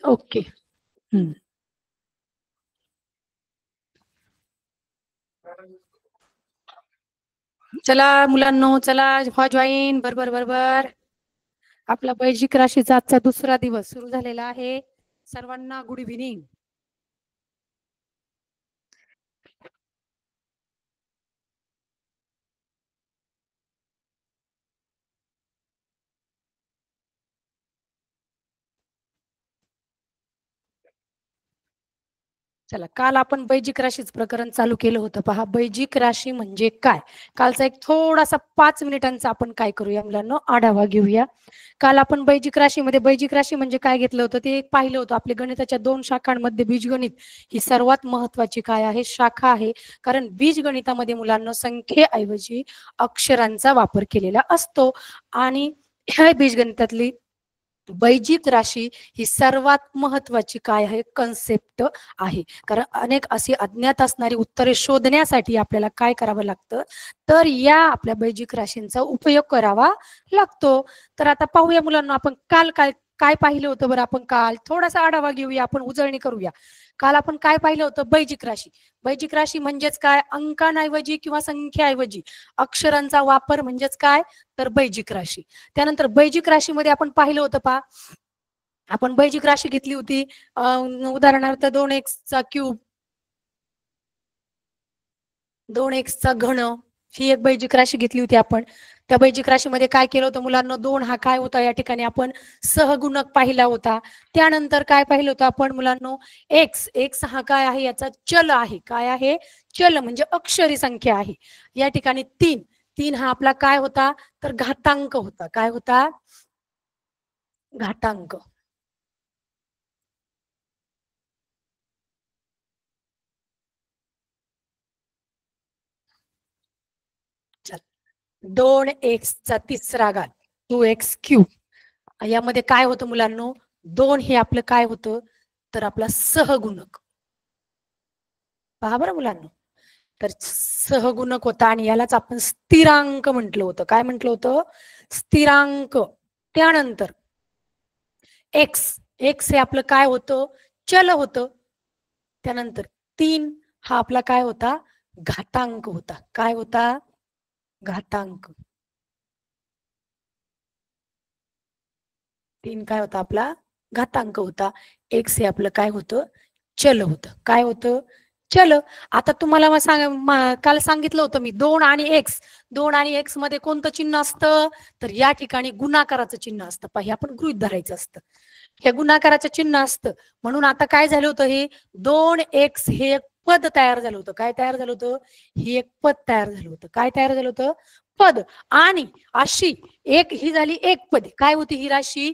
Okay. चला मुलांनो, चला व्हा जॉईन. बरोबर बरोबर. आपला वैजिक राशीचा आजचा दुसरा दिवस सुरू झालेला आहे. सर्वांना गुड इव्हिनिंग. चला, काल आपण बैजिक राशीच प्रकरण चालू केलं होतं. पहा, बैजिक राशी म्हणजे काय. कालचा एक थोडासा 5 मिनिटांचा आपण काय करूया मुलांना, आढावा घेऊया. काल आपण बैजिक राशी म्हणजे काय घेतलं होतं ते पाहिलं होतं. आपल्या गणिताच्या 2 शाखांमध्ये बीजगणित ही सर्वात महत्वाची काय आहे, शाखा आहे. कारण बीजगणितामध्ये मुलांना संख्येऐवजी अक्षरांचा वापर केलेला असतो. आणि ह्या बीजगणितातली बैजिक राशी ही सर्वात महत्वाची काय आहे, कन्सेप्ट आहे. कारण अनेक अशी अज्ञात असणारी उत्तरे शोधण्यासाठी आपल्याला काय करावं लागतं, तर या आपल्या बैजिक राशींचा उपयोग करावा लागतो. तर आता पाहूया मुलांना, आपण काल काय काय पाहिलं होतं बरं. आपण काल थोडासा आढावा घेऊया, आपण उजळणी करूया. काल आपण काय पाहिलं होतं, बैजिक राशी. बैजिक राशी म्हणजेच काय, अंकांऐवजी किंवा संख्याऐवजी अक्षरांचा वापर म्हणजेच काय, तर बैजिक राशी. त्यानंतर बैजिक राशीमध्ये आपण पाहिलं होतं, पहा आपण बैजिक राशी घेतली होती उदाहरणार्थ 2x चा क्यूब, 2x चा घन, ही एक बैजिक राशी घेतली होती आपण. त्या बैजिक राशीमध्ये काय केलं होतं मुलांना, 2 हा काय होता या ठिकाणी आपण सहगुणक पाहिला होता. त्यानंतर काय पाहिलं होतं आपण मुलांना, x हा काय आहे, याचा चल आहे. काय आहे, चल म्हणजे अक्षरी संख्या आहे. या ठिकाणी 3 हा आपला काय होता, तर घातांक होता. काय होता, घातांक. चल, 2x चा तिसरा घात, 2x क्यूब. यामध्ये काय होतं मुलांनो, 2 हे आपलं काय होतं, तर आपला सहगुणक. पहा बरं मुलांनो, तर सहगुणक होता आणि यालाच आपण स्थिरांक म्हटलं होतं. काय म्हटलं होतं, स्थिरांक. त्यानंतर एक्स एक्स हे आपलं काय होतं, चल होतं. त्यानंतर 3 हा आपला काय होता, घातांक होता. काय होता, घातांक. 3 काय होता आपला, घातांक होता. एक्स हे आपलं काय होतं, चल होतं. काय होतं, चल. आता तुम्हाला काल सांगितलं होतं मी, 2 आणि एक्स, 2 आणि एक्स मध्ये कोणतं चिन्ह असतं, तर या ठिकाणी गुणाकाराचं चिन्ह असतं. पाहि, आपण गृहीत धरायचं असतं, हे गुणाकाराचं चिन्ह असतं. म्हणून आता काय झालं होतं, हे 2x हे एक पद तयार झालं होतं. काय तयार झालं होतं, हे एक पद तयार झालं होतं. काय तयार झालं होतं, पद. आणि अशी एक ही झाली एक पदी. काय होती ही राशी,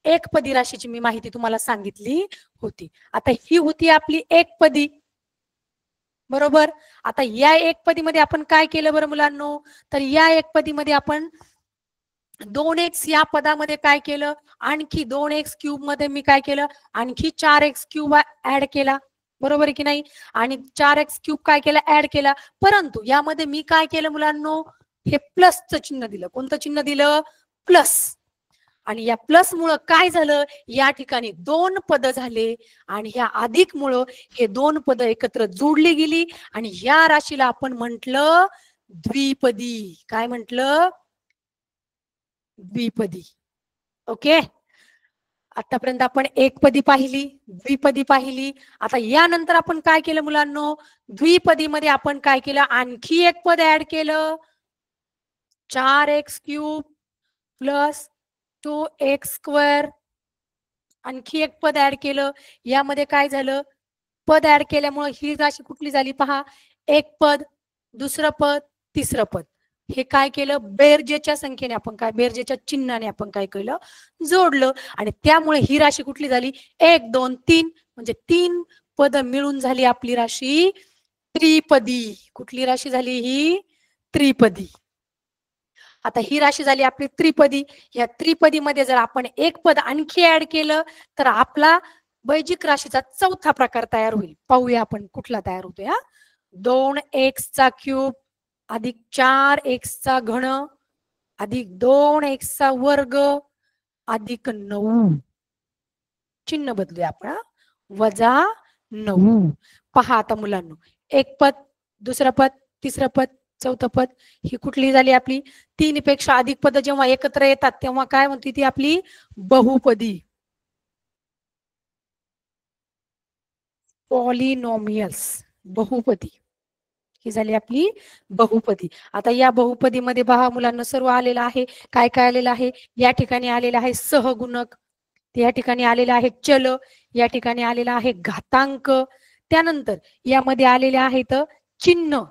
एक पदी राशीची मी माहिती तुम्हाला सांगितली होती. आता ही होती आपली एक पदी, बरोबर. आता या एक पदीमध्ये आपण काय केलं बरं मुलांनो, तर या एक पदीमध्ये आपण 2x या पदामध्ये काय केलं, आणखी 2x क्यूब मध्ये मी काय केलं, आणखी 4x क्यूब ऍड केला. बरोबर आहे की नाही, आणि 4x क्यूब काय केलं, ऍड केला. परंतु यामध्ये मी काय केलं मुलांनो, हे प्लसचं चिन्ह दिलं. कोणतं चिन्ह दिलं, प्लस. आणि या प्लस मुळे काय झालं, या ठिकाणी 2 पद झाले आणि ह्या अधिक मुळे हे 2 पद एकत्र जोडली गेली आणि या राशीला आपण म्हटलं द्विपदी. काय म्हटलं, द्विपदी. ओके. आतापर्यंत आपण एकपदी पाहिली, द्विपदी पाहिली. आता यानंतर आपण काय केलं मुलांनो, द्विपदीमध्ये आपण काय केलं, आणखी एक पद ऍड केलं, 4x cube plus 2x square. आणखी एक पद ऍड केलं. यामध्ये काय झालं, पद ऍड केल्यामुळे ही राशी कुठली झाली पहा, एक पद, दुसरं पद, तिसरं पद. हे काय केलं, बेरजेच्या संख्येने आपण काय, बेरजेच्या चिन्हाने आपण काय केलं, जोडलं. आणि त्यामुळे ही राशी कुठली झाली, 1 2 3, म्हणजे 3 पद मिळून झाली आपली राशी त्रिपदी. कुठली राशी झाली ही, त्रिपदी. आता ही राशी झाली आपली त्रिपदी. या त्रिपदीमध्ये जर आपण एक पद आणखी ऍड केलं तर आपला बैजिक राशीचा चौथा प्रकार तयार होईल. पाहूया आपण कुठला तयार होतोय. 2x चा क्यूब अधिक 4x चा घन अधिक 2x चा वर्ग अधिक 9. चिन्ह बदलूया आपण. -9. पहा आता मुलांनो, एक पद, दुसरं पद, तिसरं पद, चौथं पद, ही कुठली झाली आपली? 3 पेक्षा अधिक पद जेव्हा एकत्र येतात तेव्हा काय म्हणते ती आपली बहुपदी. पॉलिनॉमियल्स, बहुपदी, ही झाली आपली बहुपदी. आता या बहुपदीमध्ये पहा मुलांना सर्व आलेलं आहे. काय काय आलेलं आहे? या ठिकाणी आलेलं आहे सहगुणक, या ठिकाणी आलेलं आहे चल, या ठिकाणी आलेला आहे घातांक, त्यानंतर यामध्ये आलेले आहेत चिन्ह.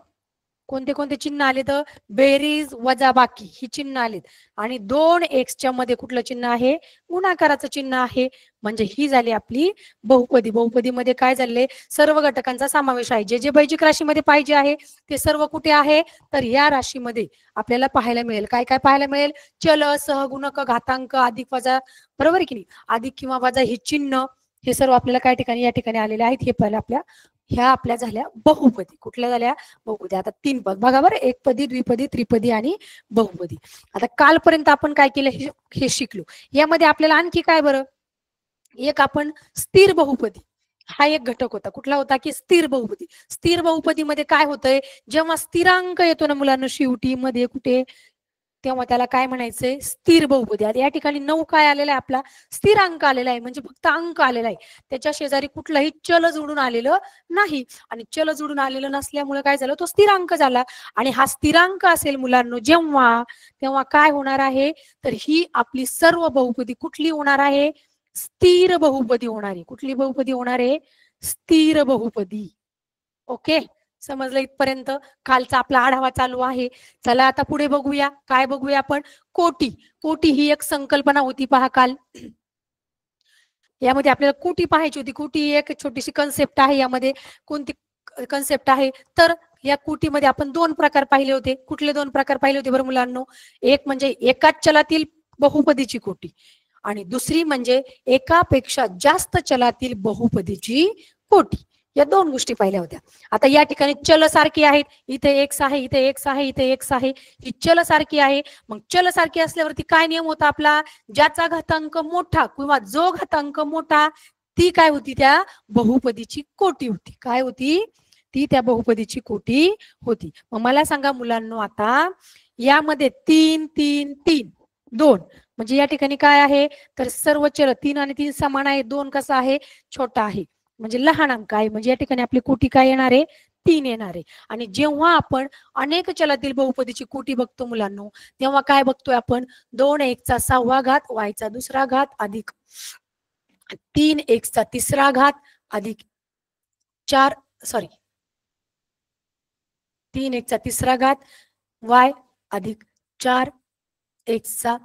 कोणते कोणते चिन्ह आले? तर बेरीज, वजाबाकी ही चिन्ह आलेत. आणि 2x च्या मध्ये कुठलं चिन्ह आहे? गुणाकाराचं चिन्ह आहे. म्हणजे ही झाली आपली बहुपदी. बहुपदीमध्ये काय झाले? सर्व घटकांचा समावेश आहे. जे जे बैजिक राशीमध्ये पाहिजे आहे ते सर्व कुठे आहे? तर या राशीमध्ये आपल्याला पाहायला मिळेल. काय काय पाहायला मिळेल? चल, सहगुणक, घातांक, अधिक, वजा, बरोबर आहे की नाही? अधिक किंवा वजा हे चिन्ह, हे सर्व आपल्याला काय ठिकाणी या ठिकाणी आलेले आहेत. हे पहिलं ह्या आपल्या झाल्या बहुपदी. कुठल्या झाल्या? बहुपदी. आता 3 पद बघा बरं, एकपदी, द्विपदी, त्रिपदी आणि बहुपदी. आता कालपर्यंत आपण काय केलं हे शिकलो. यामध्ये आपल्याला आणखी काय बरं? एक आपण स्थिर बहुपदी हा एक घटक होता. कुठला होता? की स्थिर बहुपदी. स्थिर बहुपदीमध्ये काय होतंय? जेव्हा स्थिरांक येतो ना मुलांना शेवटी मध्ये कुठे, तेव्हा त्याला काय म्हणायचंय? स्थिर बहुपदी. आता या ठिकाणी 9 काय आलेला आहे? आपला स्थिरांक आलेला आहे, म्हणजे फक्त अंक आलेला आहे. त्याच्या शेजारी कुठलाही चल जोडून आलेलं नाही. आणि चल जोडून आलेलं नसल्यामुळे काय झालं? तो स्थिरांक झाला. आणि हा स्थिरांक असेल मुलांना जेव्हा, तेव्हा काय होणार आहे? तर ही आपली सर्व बहुपदी कुठली होणार आहे? स्थिर बहुपदी होणार आहे. कुठली बहुपदी होणार आहे? स्थिर बहुपदी. ओके, समजलं इथपर्यंत? कालचा आपला आढावा चालू आहे. चला आता पुढे बघूया. काय बघूया आपण? कोटी. कोटी ही एक संकल्पना होती पहा काल. यामध्ये आपल्याला कोटी पाहायची होती. कोटी ही एक छोटीशी कन्सेप्ट आहे. यामध्ये कोणती कन्सेप्ट आहे? तर या कोटीमध्ये आपण 2 प्रकार पाहिले होते. कुठले 2 प्रकार पाहिले होते बरं मुलांनो? एक म्हणजे एकाच चलातील बहुपदीची कोटी, आणि दुसरी म्हणजे एकापेक्षा जास्त चलातील बहुपदीची कोटी. या 2 गोष्टी पाहिल्या होत्या. आता या ठिकाणी चल सारखी आहेत. इथे x आहे, इथे x आहे, इथे x आहे. ही चल सारखी आहे. मग चल सारखी असल्यावरती काय नियम होता आपला? ज्याचा घातांक मोठा किंवा जो घातांक मोठा ती काय होती? त्या बहुपदीची कोटी होती. काय होती? ती त्या बहुपदीची कोटी होती. मग मला सांगा मुलांनो, आता यामध्ये 3 3 3 2 म्हणजे या ठिकाणी काय आहे? तर सर्व चल 3 आणि 3 समान आहे. 2 कसा आहे? छोटा आहे, म्हणजे लहान अंक आहे. म्हणजे या ठिकाणी आपली कोटी काय येणार आहे? 3 येणार आहे. आणि जेव्हा आपण अनेक चलातील बहुपदीची कोटी बघतो मुलांनो, तेव्हा काय बघतोय आपण? 2x चा 6वा घात, y चा 2रा घात, अधिक 3x चा 3रा घात, अधिक 3x चा 3रा घात, y अधिक 4x चा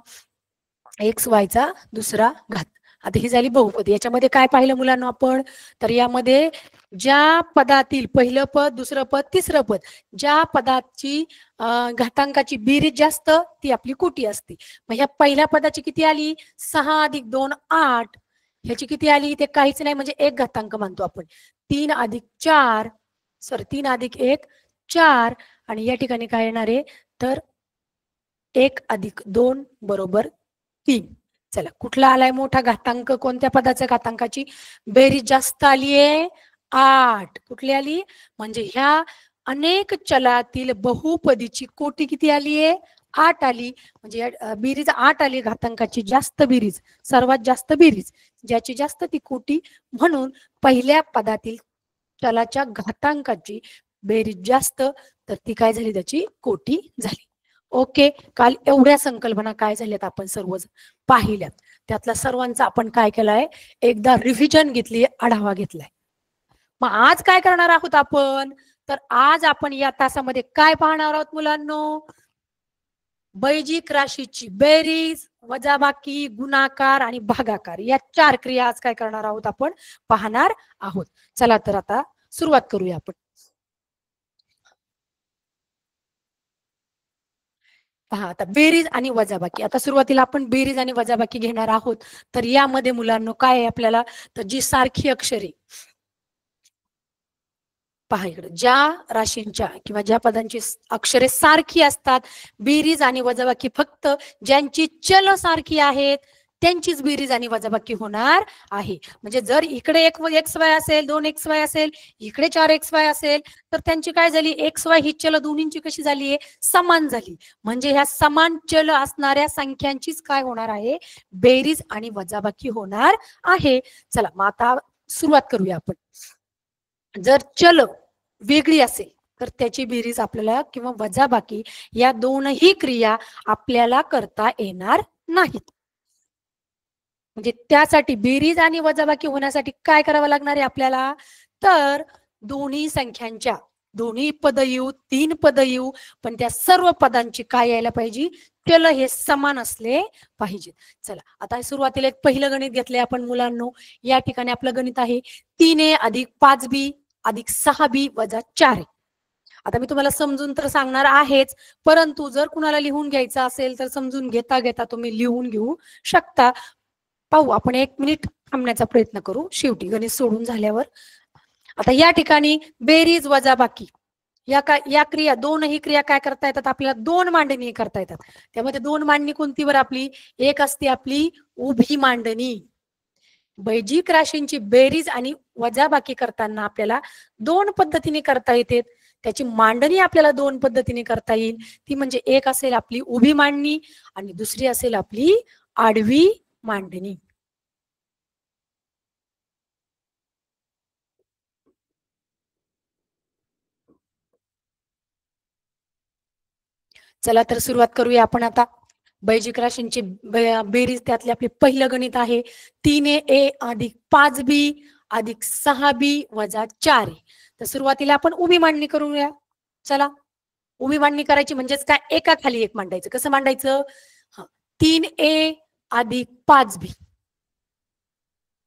xy चा 2रा घात. आता ही झाली बहुपदी. याच्यामध्ये काय पाहिलं मुलांना आपण? तर यामध्ये ज्या पदातील पहिलं पद, दुसरं पद, तिसरं पद, ज्या पदाची घातांकाची बेरीज जास्त ती आपली कोटी असते. मग ह्या पहिल्या पदाची किती आली? 6 अधिक 2 8. ह्याची किती आली? ते काहीच नाही, म्हणजे एक घातांक मानतो आपण. 3 अधिक 4, 3 अधिक 1 4. आणि या ठिकाणी काय येणार आहे? तर 1 अधिक 2 बरोबर 3. चला, कुठला आलाय मोठा घातांक? कोणत्या पदाच्या घातांकाची बेरीज जास्त आलीये? 8. कुठली आली? म्हणजे ह्या अनेक चलातील बहुपदीची कोटी किती आलीये? 8 आली. म्हणजे बेरीज 8 आली. घातांकाची जास्त बेरीज, सर्वात जास्त बेरीज, ज्याची जास्त ती कोटी. म्हणून पहिल्या पदातील चलाच्या घातांकाची बेरीज जास्त, तर ती काय झाली? त्याची कोटी झाली. ओके, काल एवढ्या संकल्पना काय झाल्यात आपण सर्वच पाहिल्यात. त्यातला सर्वांचा आपण काय केलाय? एकदा रिव्हिजन घेतली, आढावा घेतलाय. मग आज काय करणार आहोत आपण? तर आज आपण या तासामध्ये काय पाहणार आहोत मुलांनो? बैजिक राशीची बेरीज, वजाबाकी, गुणाकार आणि भागाकार या 4 क्रिया आज काय करणार आहोत? आपण पाहणार आहोत. चला तर आता सुरुवात करूया आपण. पहा आता बेरीज आणि वजाबाकी. आता सुरुवातीला आपण बेरीज आणि वजाबाकी घेणार आहोत. तर यामध्ये मुलांनो काय आहे आपल्याला? तर जी सारखी अक्षरे, पहा इकडे, ज्या राशींच्या किंवा ज्या पदांची अक्षरे सारखी असतात, बेरीज आणि वजाबाकी फक्त ज्यांची चल सारखी आहेत त्यांचीच बेरीज आणि वजाबाकी होणार आहे. म्हणजे जर इकडे एक XY असेल, 2 XY असेल, इकडे 4 XY असेल, तर त्यांची काय झाली, XY ही चल दोन्हींची कशी झाली आहे, समान झाली. म्हणजे ह्या समान चल असणाऱ्या संख्यांचीच काय होणार आहे, बेरीज आणि वजाबाकी होणार आहे. चला मग आता सुरुवात करूया आपण. जर चल वेगळी असेल तर त्याची बेरीज आपल्याला किंवा वजाबाकी या दोनही क्रिया आपल्याला करता येणार नाहीत. म्हणजे त्यासाठी बेरीज आणि वजाबाकी होण्यासाठी काय करावं लागणार आहे आपल्याला, तर दोन्ही संख्यांच्या दोन्ही पद येऊ, 3 पद येऊ, पण त्या सर्व पदांची काय यायला पाहिजे, चल हे समान असले पाहिजे. चला आता सुरुवातीला एक पहिलं गणित घेतलंय आपण मुलांनो. या ठिकाणी आपलं गणित आहे 3a अधिक 5b अधिक 6b वजा 4a. आता मी तुम्हाला समजून तर सांगणार आहेच, परंतु जर कुणाला लिहून घ्यायचं असेल तर समजून घेता घेता तुम्ही लिहून घेऊ शकता. पाहू आपण, 1 मिनिट थांबण्याचा प्रयत्न करू शेवटी गणित सोडून झाल्यावर. आता या ठिकाणी बेरीज वजाबाकी या क्रिया, दोनही क्रिया काय करता येतात आपल्याला, 2 मांडणी करता येतात. त्यामध्ये 2 मांडणी कोणती बरं आपली, एक असते आपली उभी मांडणी. बैजिक राशींची बेरीज आणि वजाबाकी करताना आपल्याला 2 पद्धतीने करता येते. त्याची मांडणी आपल्याला 2 पद्धतीने करता येईल. ती म्हणजे एक असेल आपली उभी मांडणी आणि दुसरी असेल आपली आडवी मांडणी. चला तर सुरुवात करूया आपण आता. बैजिक राशींची बेरीज, त्यातले आपले पहिलं गणित आहे 3a अधिक 5b अधिक 6b वजा 4a. तर सुरुवातीला आपण उभी मांडणी करूया. चला उभी मांडणी करायची म्हणजेच काय, एका खाली एक मांडायचं. कसं मांडायचं, 3a अधिक 5b.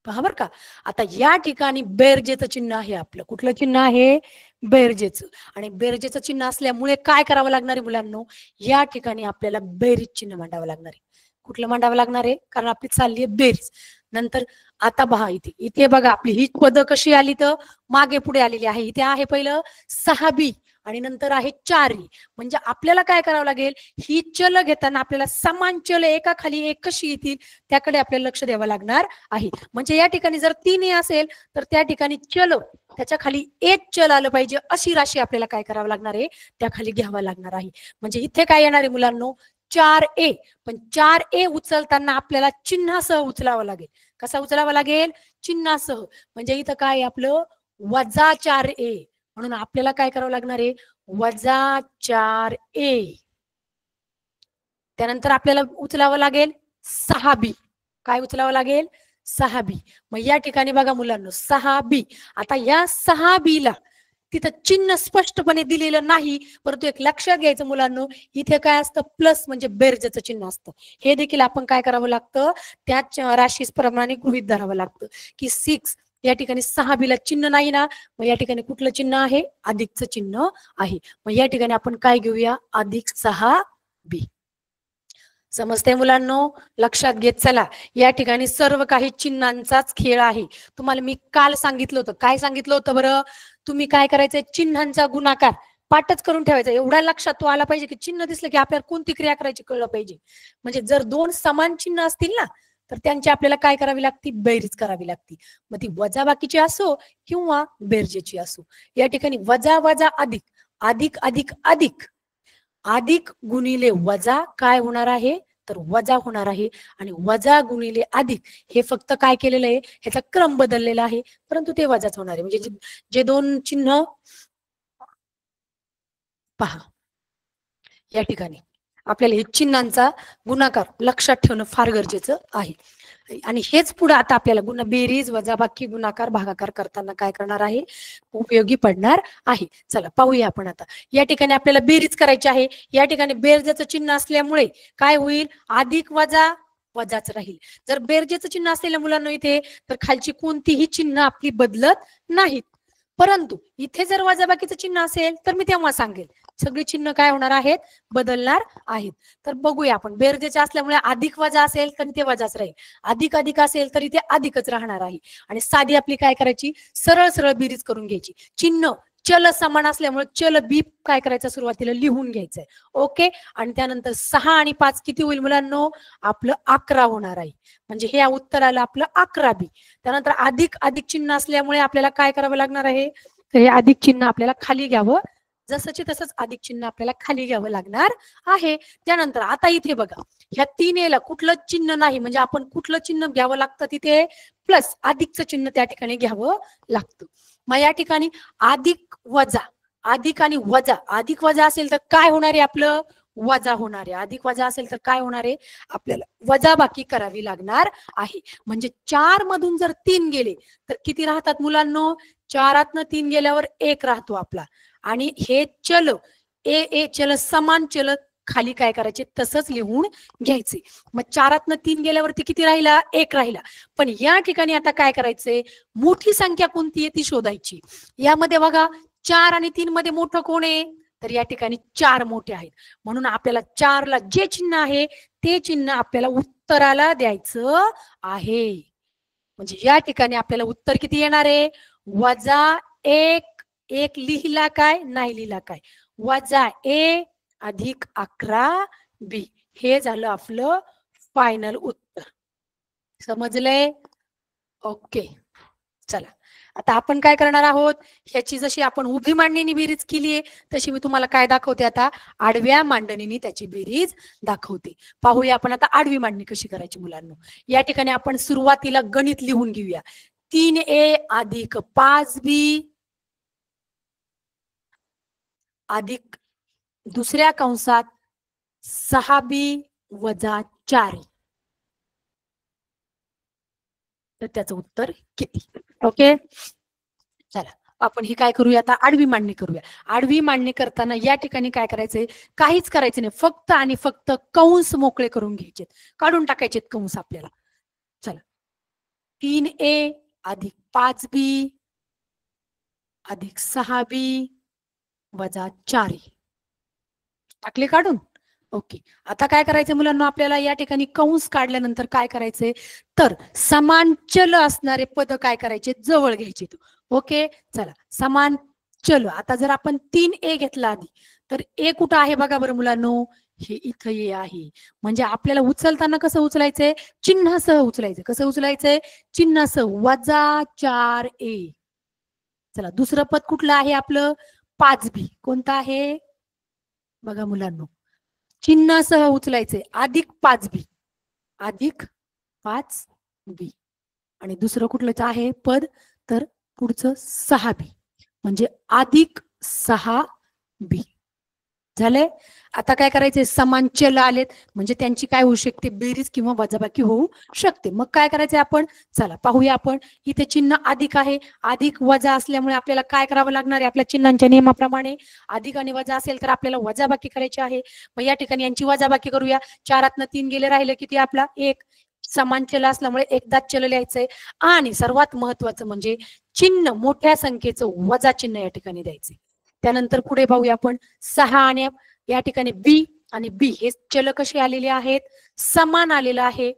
पहा बर का. आता या ठिकाणी बेरजेचं चिन्ह आहे आपलं. कुठलं चिन्ह आहे, बेरजेचं. आणि बेरजेचं चिन्ह असल्यामुळे काय करावं लागणार आहे मुलांनो, या ठिकाणी आपल्याला बेरीज चिन्ह मांडावं लागणार आहे. कुठलं मांडावं लागणार आहे, कारण आपली चालली आहे बेरीज. नंतर आता पहा इथे बघा आपली ही पद कशी आली, तर मागे पुढे आलेली आहे. इथे आहे पहिलं 6b आणि नंतर आहे 4e. म्हणजे आपल्याला काय करावं लागेल, ही चल घेताना आपल्याला समान चल एका खाली एक कशी येतील त्याकडे आपल्याला लक्ष द्यावं लागणार आहे. म्हणजे या ठिकाणी जर 3a असेल तर त्या ठिकाणी चल त्याच्या खाली एक चल आलं पाहिजे अशी राशी आपल्याला काय करावं लागणार आहे, त्या खाली घ्यावं लागणार आहे. म्हणजे इथे काय येणार आहे मुलांनो, 4a. पण 4a उचलताना आपल्याला चिन्हासह उचलावं लागेल. कसा उचलावा लागेल, चिन्हासह. म्हणजे इथं काय आपलं वजा 4a, म्हणून आपल्याला काय करावं लागणार आहे, वजा 4a. त्यानंतर आपल्याला उचलावं लागेल 6b. काय उचलावं लागेल, 6b. मग या ठिकाणी बघा मुलांना 6b. आता या 6b ला तिथं चिन्ह स्पष्टपणे दिलेलं नाही, परंतु एक लक्षात घ्यायचं मुलांनो, इथे काय असतं, प्लस म्हणजे बेरजेचं चिन्ह असतं. हे देखील आपण काय करावं लागतं, त्याच राशीप्रमाणे गृहीत धरावं लागतं की 6 या ठिकाणी 6b ला चिन्ह नाही ना, मग या ठिकाणी कुठलं चिन्ह आहे, अधिकचं चिन्ह आहे. मग या ठिकाणी आपण काय घेऊया, अधिक 6b. समजते मुलांनो, लक्षात घेत चला. या ठिकाणी सर्व काही चिन्हांचाच खेळ आहे. तुम्हाला मी काल सांगितलं होतं, काय सांगितलं होतं बरं, तुम्ही काय करायचंय, चिन्हांचा गुणाकार पाठच करून ठेवायचा. एवढा लक्षात तो आला पाहिजे की चिन्ह दिसलं की आपल्याला कोणती क्रिया करायची कळलं पाहिजे. म्हणजे जर 2 समान चिन्ह असतील ना, तर त्यांची आपल्याला काय करावी लागते, बेरीज करावी लागते. मग ती वजाबाकीची असो किंवा बेरजेची असो. या ठिकाणी वजा वजा अधिक, अधिक अधिक अधिक, अधिक गुणिले वजा काय होणार आहे, तर वजा होणार आहे. आणि वजा गुणिले अधिक हे फक्त काय केलेलं आहे, ह्याचा क्रम बदललेला आहे, परंतु ते वजाच होणार आहे. म्हणजे जे 2 चिन्ह पहा, या ठिकाणी आपल्याला हे चिन्हांचा गुणाकार लक्षात ठेवणं फार गरजेचं आहे. आणि हेच पुढे आता आपल्याला बेरीज वजाबाकी गुणाकार भागाकार करताना काय करणार आहे, उपयोगी पडणार आहे. चला पाहूया आपण आता. या ठिकाणी आपल्याला बेरीज करायची आहे. या ठिकाणी बेरजेचं चिन्ह असल्यामुळे काय होईल, अधिक वजा वजाच राहील. जर बेरजेचं चिन्ह असलेल्या मुलांना इथे, तर खालची कोणतीही चिन्ह आपली बदलत नाहीत. परंतु इथे जर वजाबाकीचं चिन्ह असेल तर मी तेव्हा सांगेल सगळी चिन्ह काय होणार आहेत, बदलणार आहेत. तर बघूया आपण. बेरजेचे असल्यामुळे अधिक वजा असेल तर ते वजाच राहील, अधिक अधिक असेल तरी ते अधिकच राहणार आहे. आणि साधी आपली काय करायची, सरळ सरळ बेरीज करून घ्यायची. चिन्ह चल समान असल्यामुळे चल बी काय करायचं सुरुवातीला लिहून घ्यायचंय. ओके. आणि त्यानंतर 6 आणि 5 किती होईल मुलांनो? आपलं 11 होणार आहे. म्हणजे हे उत्तर आलं आपलं 11 बी. त्यानंतर अधिक अधिक चिन्ह असल्यामुळे आपल्याला काय करावं लागणार आहे? तर हे अधिक चिन्ह आपल्याला खाली घ्यावं, जसंचे तसंच अधिक चिन्ह आपल्याला खाली घ्यावं लागणार आहे. त्यानंतर आता इथे बघा, ह्या 3A कुठलं चिन्ह नाही, म्हणजे आपण कुठलं चिन्ह घ्यावं लागतं तिथे? प्लस अधिकचं चिन्ह त्या ठिकाणी घ्यावं लागतं. मग या ठिकाणी अधिक वजा, अधिक आणि वजा, अधिक वजा असेल तर काय होणार आहे? आपलं वजा होणार आहे. अधिक वजा असेल तर काय होणार आहे? आपल्याला वजाबाकी करावी लागणार आहे. म्हणजे 4 मधून जर 3 गेले तर किती राहतात मुलांनो? 4तनं 3 गेल्यावर 1 राहतो आपला. आणि हे चल ए चल समान चल खाली काय करायचे? तसंच लिहून घ्यायचे. मग 4तनं 3 गेल्यावरती किती राहिला? 1 राहिला. पण या ठिकाणी आता काय करायचंय? मोठी संख्या कोणती आहे ती शोधायची. यामध्ये बघा 4 आणि 3 मध्ये मोठं कोण आहे? तर या ठिकाणी 4 मोठे आहेत. म्हणून आपल्याला 4ला जे चिन्ह आहे ते चिन्ह आपल्याला उत्तराला द्यायचं आहे. म्हणजे या ठिकाणी आपल्याला उत्तर किती येणार आहे? -1. 1 लिहिला काय? नाही लिहिला काय? -A अधिक 11B. हे झालं आपलं फायनल उत्तर. समजलंय? ओके. चला आता आपण काय करणार आहोत? ह्याची जशी आपण उभी मांडणीने बेरीज केली आहे तशी मी तुम्हाला काय दाखवते आता? आडव्या मांडणीने त्याची बेरीज दाखवते. पाहूया आपण आता आडवी मांडणी कशी करायची मुलांनो. या ठिकाणी आपण सुरुवातीला गणित लिहून घेऊया. 3A अधिक 5B अधिक दुसऱ्या कंसात 6B वजा 4. तर त्याचं उत्तर किती? ओके. चला आपण ही काय करूया आता? आडवी मांडणी करूया. आडवी मांडणी करताना या ठिकाणी काय करायचंय? काहीच करायचं नाही, फक्त आणि फक्त कंस मोकळे करून घ्यायचे, काढून टाकायचे कंस आपल्याला. चला 3A अधिक 5B अधिक 6B वजा 4. टाकले काढून? ओके. आता काय करायचं मुलांना? आपल्याला या ठिकाणी कंस काढल्यानंतर काय करायचंय? तर समान चल असणारे पद काय करायचे? जवळ घ्यायचे. ओके. चला समान चल. आता जर आपण 3A घेतला आधी तर A कुठं आहे बघा बरं मुलांनो? हे इथं A आहे. म्हणजे आपल्याला उचलताना कसं उचलायचंय? चिन्हासह उचलायचं. कसं उचलायचंय? चिन्हासह. -4A. चला दुसरं पद कुठलं आहे आपलं? 5B. कोणतं आहे बघा मुलांनो? चिन्हासह उचलायचे. अधिक 5B. अधिक 5B. आणि दुसरं कुठलंच आहे पद? तर पुढचं 6B. म्हणजे अधिक 6B. झालंय? आता काय करायचंय? समान चल आलेत म्हणजे त्यांची काय होऊ शकते? बेरीज किंवा वजाबाकी होऊ शकते. मग काय करायचंय आपण? चला पाहूया आपण. इथे चिन्ह अधिक आहे. अधिक वजा असल्यामुळे आपल्याला काय करावं लागणार आहे? आपल्या चिन्हांच्या नियमाप्रमाणे अधिक आणि वजा असेल तर आपल्याला वजाबाकी करायची आहे. मग या ठिकाणी यांची वजाबाकी करूया. 4तनं 3 गेले, राहिले किती आपला? 1. समान चल असल्यामुळे एकदाच चल लिहायचंय. आणि सर्वात महत्वाचं म्हणजे चिन्ह मोठ्या संख्येचं वजा चिन्ह या ठिकाणी द्यायचे. त्यानंतर पुढे पाहूया आपण. 6 आणि या ठिकाणी B आणि B हे चल कसे आलेले आहेत? समान आलेलं आहे.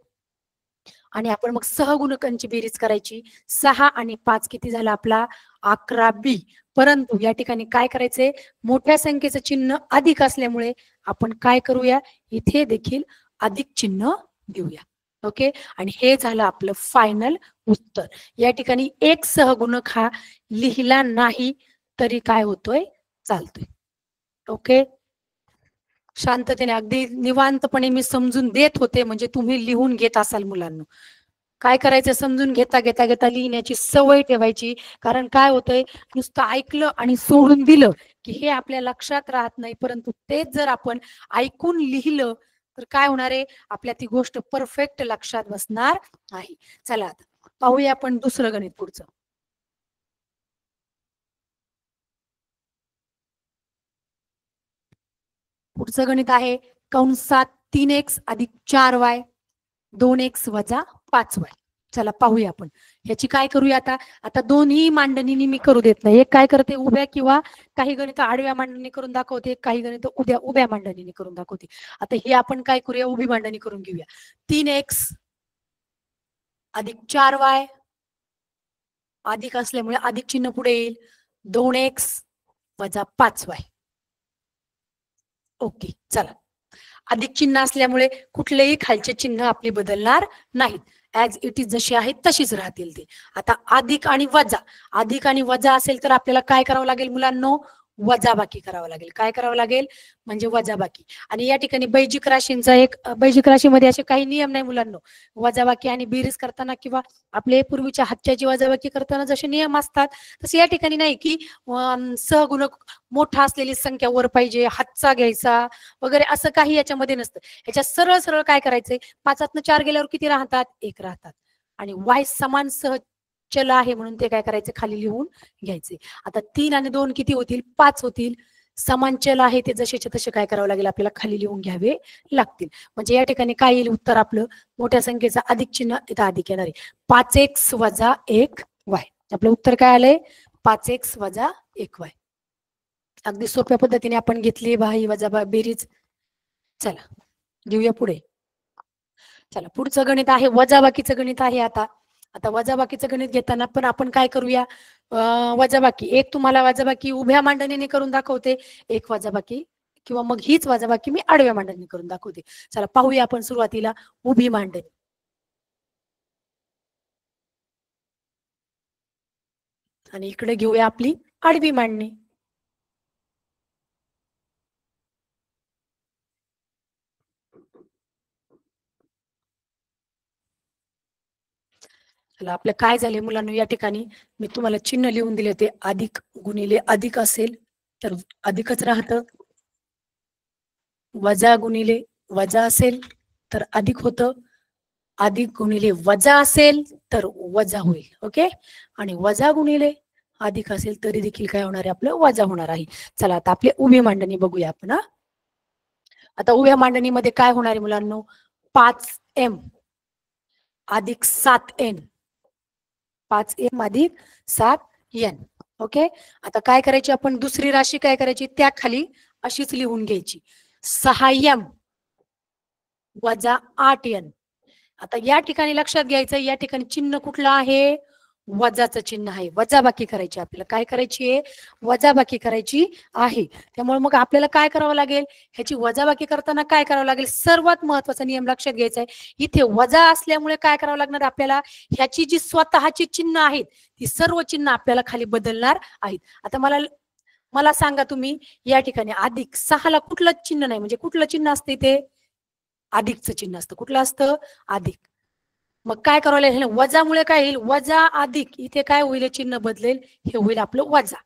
आणि आपण मग सहगुणकांची बेरीज करायची. 6 आणि 5 किती झाला आपला? 11B. परंतु या ठिकाणी काय करायचंय? मोठ्या संख्येचं चिन्ह अधिक असल्यामुळे आपण काय करूया? इथे देखील अधिक चिन्ह देऊया. ओके. आणि हे झालं आपलं फायनल उत्तर. या ठिकाणी एक सहगुणक हा लिहिला नाही तरी काय होतोय? चालतोय. ओके. शांततेने अगदी निवांतपणे मी समजून देत होते म्हणजे तुम्ही लिहून घेत असाल मुलांना. काय करायचं? समजून घेता घेता घेता लिहिण्याची सवय ठेवायची. कारण काय होतंय? नुसतं ऐकलं आणि सोडून दिलं की हे आपल्या लक्षात राहत नाही. परंतु तेच जर आपण ऐकून लिहिलं तर काय होणार आहे? आपल्या ती गोष्ट परफेक्ट लक्षात बसणार आहे. चला आता पाहूया आपण दुसरं गणित पुढचं. पुढचं गणित आहे कंसात 3x अधिक 4y 2x वजा 5y. चला पाहूया आपण. ह्याची काय करूया आता? आता दोन्ही मांडणीने मी करू देत नाही. एक काय करते? उभ्या किंवा काही गणित आडव्या मांडणी करून दाखवते, काही गणित उभ्या मांडणीने करून दाखवते. आता हे आपण काय करूया? उभी मांडणी करून घेऊया. 3x अधिक 4y अधिक असल्यामुळे अधिक चिन्ह पुढे येईल. 2x वजा 5y. ओके, चला. अधिक चिन्ह असल्यामुळे कुठलेही खालचे चिन्ह आपले बदलणार नाहीत. ऍज इट इज जशी आहेत तशीच राहतील ते. आता अधिक आणि वजा असेल तर आपल्याला काय करावं लागेल मुलांनो? वजाबाकी करावं लागेल. काय करावं लागेल? म्हणजे वजाबाकी. आणि या ठिकाणी बैजिक राशींचा बैजिक राशीमध्ये असे काही नियम नाही मुलांनो. वजाबाकी आणि बेरीज करताना किंवा आपले पूर्वीच्या हातच्याची वजाबाकी करताना जसे नियम असतात तसे या ठिकाणी नाही की सहगुणक मोठा असलेली संख्या वर पाहिजे, हातचा घ्यायचा वगैरे असं काही याच्यामध्ये नसतं. ह्याच्यात सरळ सरळ काय करायचंय? 5तनं 4 गेल्यावर किती राहतात? 1 राहतात. आणि y समान सहचल आहे म्हणून ते काय करायचे? खाली लिहून घ्यायचे. आता 3 आणि 2 किती होतील? 5 होतील. समान चल आहे ते जसेचे तसे काय करावं लागेल? आपल्याला खाली लिहून घ्यावे लागतील. म्हणजे या ठिकाणी काय येईल उत्तर आपलं? मोठ्या संख्येचा अधिक चिन्ह इथं अधिक येणार आहे. 5x वजा 1y. आपलं उत्तर काय आलंय? 5x वजा 1y. अगदी सोप्या पद्धतीने आपण घेतली भाई वजा बेरीज. चला घेऊया पुढे. चला पुढचं गणित आहे वजाबाकीचं गणित आहे. आता वजाबाकीचं गणित घेताना पण आपण काय करूया? वजाबाकी एक तुम्हाला वजाबाकी उभ्या मांडणीने करून दाखवते, एक वजाबाकी किंवा मग हीच वजाबाकी मी आडव्या मांडणी करून दाखवते. चला पाहूया आपण सुरुवातीला उभी मांडणी. आणि इकडे घेऊया आपली आडवी मांडणी. चला आपलं काय झाले मुलांना? या ठिकाणी मी तुम्हाला चिन्ह लिहून दिले होते. अधिक गुणिले अधिक असेल तर अधिकच राहतं, वजा गुणिले वजा असेल तर अधिक होतं, अधिक गुणिले वजा असेल तर वजा होईल. ओके, आणि वजा गुणिले अधिक असेल तरी देखील काय होणार आहे? आपलं वजा होणार आहे. चला आता आपली उभी मांडणी बघूया आपण. आता उभ्या मांडणीमध्ये काय होणार आहे मुलांनो? 5m अधिक 7n, 5m अधिक 7n. ओके, आता काय करायची आपण? दुसरी राशी काय करायची? त्या खाली अशीच लिहून घ्यायची. 6m वजा 8n. आता या ठिकाणी लक्षात घ्यायचं, या ठिकाणी चिन्ह कुठलं आहे? वजाचं चिन्ह आहे. वजाबाकी करायची आपल्याला. काय करायची आहे? वजाबाकी करायची आहे. त्यामुळे मग आपल्याला काय करावं लागेल? ह्याची वजाबाकी करताना काय करावं लागेल? सर्वात महत्वाचा नियम लक्षात घ्यायचा आहे. इथे वजा असल्यामुळे काय करावं लागणार आपल्याला? ह्याची जी स्वतःची चिन्ह आहेत ती सर्व चिन्ह आपल्याला खाली बदलणार आहेत. आता मला सांगा तुम्ही, या ठिकाणी अधिक 6ला कुठलं चिन्ह नाही, म्हणजे कुठलं चिन्ह असते ते? अधिकचं चिन्ह असतं. कुठलं असतं? अधिक. मग काय करावं लागेल? वजामुळे काय येईल? वजा अधिक, इथे काय होईल? चिन्ह बदलेल, हे होईल आपलं वजा.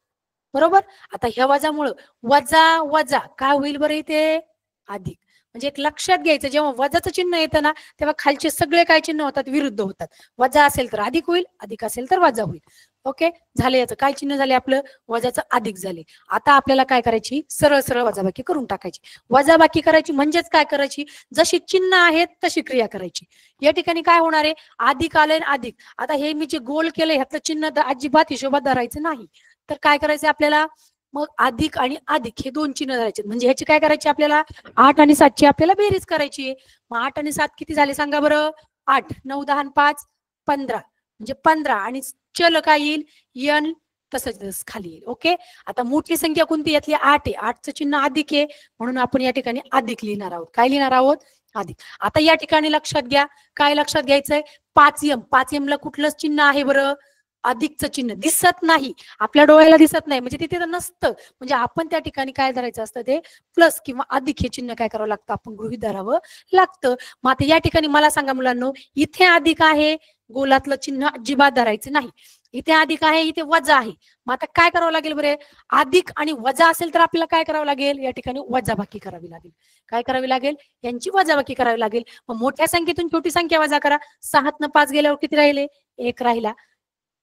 बरोबर. आता ह्या वजामुळं वजा वजा काय होईल बरं? इथे अधिक. म्हणजे एक लक्षात घ्यायचं, जेव्हा वजाचं चिन्ह येतं ना तेव्हा खालचे सगळे काय चिन्ह होतात? विरुद्ध होतात. वजा असेल तर अधिक होईल, अधिक असेल तर वजा होईल. ओके, झाले. याचं काय चिन्ह झाले? आपलं वजाचं अधिक झाले. आता आपल्याला काय करायची? सरळ सरळ वजाबाकी करून टाकायची. वजाबाकी करायची म्हणजेच काय करायची? जशी चिन्ह आहेत तशी क्रिया करायची. या ठिकाणी काय होणार आहे? अधिक आलंय अधिक. आता हे मी जे गोल केलंय ह्यातलं चिन्ह अजिबात हिशोबात धरायचं नाही. तर काय करायचं आपल्याला? मग अधिक आणि अधिक हे दोन चिन्ह धरायचे. म्हणजे ह्याची काय करायची आपल्याला? 8 आणि 7ची आपल्याला बेरीज करायची आहे. मग 8 आणि 7 किती झाले सांगा बरं? 8, 9, 10, 5, 15. म्हणजे 15. आणि चल काय येईल? n तसंच खाली येईल. ओके, आता मोठी संख्या कोणती? यातली 8 आहे. 8चं चिन्ह अधिक आहे म्हणून आपण या ठिकाणी अधिक लिहिणार आहोत. काय लिहिणार आहोत? अधिक. आता या ठिकाणी लक्षात घ्या, काय लक्षात घ्यायचंय? 5m. 5m ला कुठलं चिन्ह आहे बरं? अधिकचं चिन्ह दिसत नाही, आपल्या डोळ्याला दिसत नाही, म्हणजे तिथे नसतं. म्हणजे आपण त्या ठिकाणी काय धरायचं असतं? ते प्लस किंवा अधिक हे चिन्ह काय करावं लागतं? आपण गृहीत धरावं लागतं. मग आता या ठिकाणी मला सांगा मुलांनो, इथे अधिक आहे, गोलातलं चिन्ह अजिबात धरायचं नाही. इथे अधिक आहे, इथे वजा आहे. मग आता काय करावं लागेल बरे? अधिक आणि वजा असेल तर आपल्याला काय करावं लागेल? या ठिकाणी वजाबाकी करावी लागेल. काय करावी लागेल? यांची वजाबाकी करावी लागेल. मग मोठ्या संख्येतून छोटी संख्या वजा करा. 6तनं 5 गेल्यावर किती राहिले? 1 राहिला.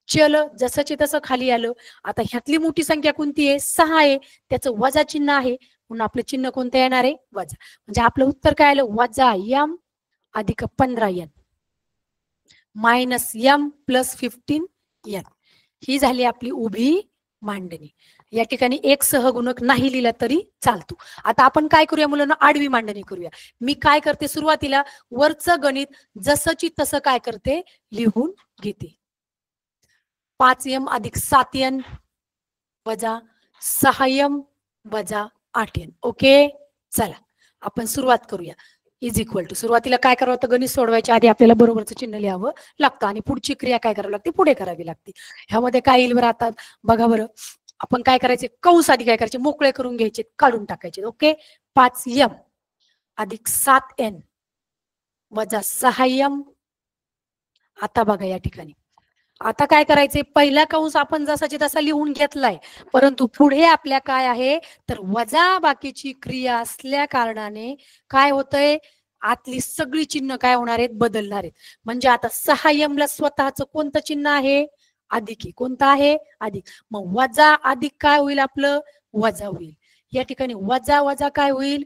चल जसंचे तसं खाली आलं. आता ह्यातली मोठी संख्या कोणती आहे? 6 आहे. त्याचं वजा चिन्ह आहे म्हणून आपलं चिन्ह कोणतं येणार आहे? वजा. म्हणजे आपलं उत्तर काय आलं? वजा m अधिक 15n minus m plus 15n. ही झाली आपली उभी मांडणी. या ठिकाणी एक सहगुणक नाही लिहिला तरी चालतो. आता आपण काय करूया मुलांना? आडवी मांडणी करूया. मी काय करते? सुरुवातीला वरचं गणित जसंची तसं काय करते? लिहून घेते. 5m अधिक 7n वजा 6m वजा 8n. ओके, चला आपण सुरुवात करूया. इज इक्वल टू, सुरुवातीला काय करावं लागतं, गणित सोडवायच्या आधी आपल्याला बरोबरचं चिन्ह लिहावं लागतं आणि पुढची क्रिया काय करावी लागते, पुढे करावी लागते. ह्यामध्ये काय येईल बरं आता बघा बरं. आपण काय करायचे, कंस आधी काय करायचे, मोकळे करून घ्यायचे, काढून टाकायचे. ओके, 5m अधिक 7n वजा 6m. आता बघा या ठिकाणी आता काय करायचे, पहिला कंस आपण जसाची तसा लिहून घेतलाय, परंतु पुढे आपल्या काय आहे तर वजा बाकीची क्रिया असल्या कारणाने काय होतंय, आतली सगळी चिन्ह काय होणार आहेत, बदलणार आहेत. म्हणजे आता 6m ला स्वतःच कोणतं चिन्ह आहे, अधिक. कोणतं आहे, अधिक. मग वजा अधिक काय होईल, आपलं वजा होईल. या ठिकाणी वजा वजा काय होईल,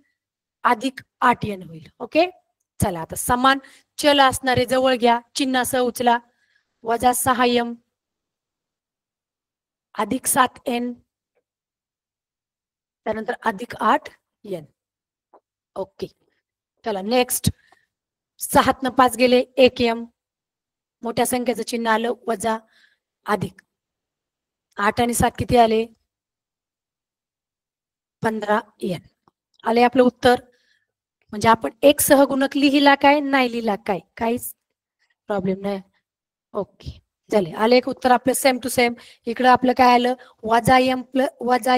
अधिक 8n होईल. ओके, चला आता समान चल असणारे जवळ घ्या, चिन्हासह उचला. वजा 6m अधिक 7n त्यानंतर अधिक 8n. ओके, चला नेक्स्ट. 6 न 5 गेले 1m, मोठ्या संख्येचं चिन्ह आलं, वजा अधिक 8 आणि 7 किती आले, 15n आले आपलं उत्तर. म्हणजे आपण एक सहगुणक लिहिला काय, नाही लिहिला काय, काहीच प्रॉब्लेम नाही. ओके, झाले, आले एक उत्तर आपलं सेम टू सेम. इकडं आपलं काय आलं, वजा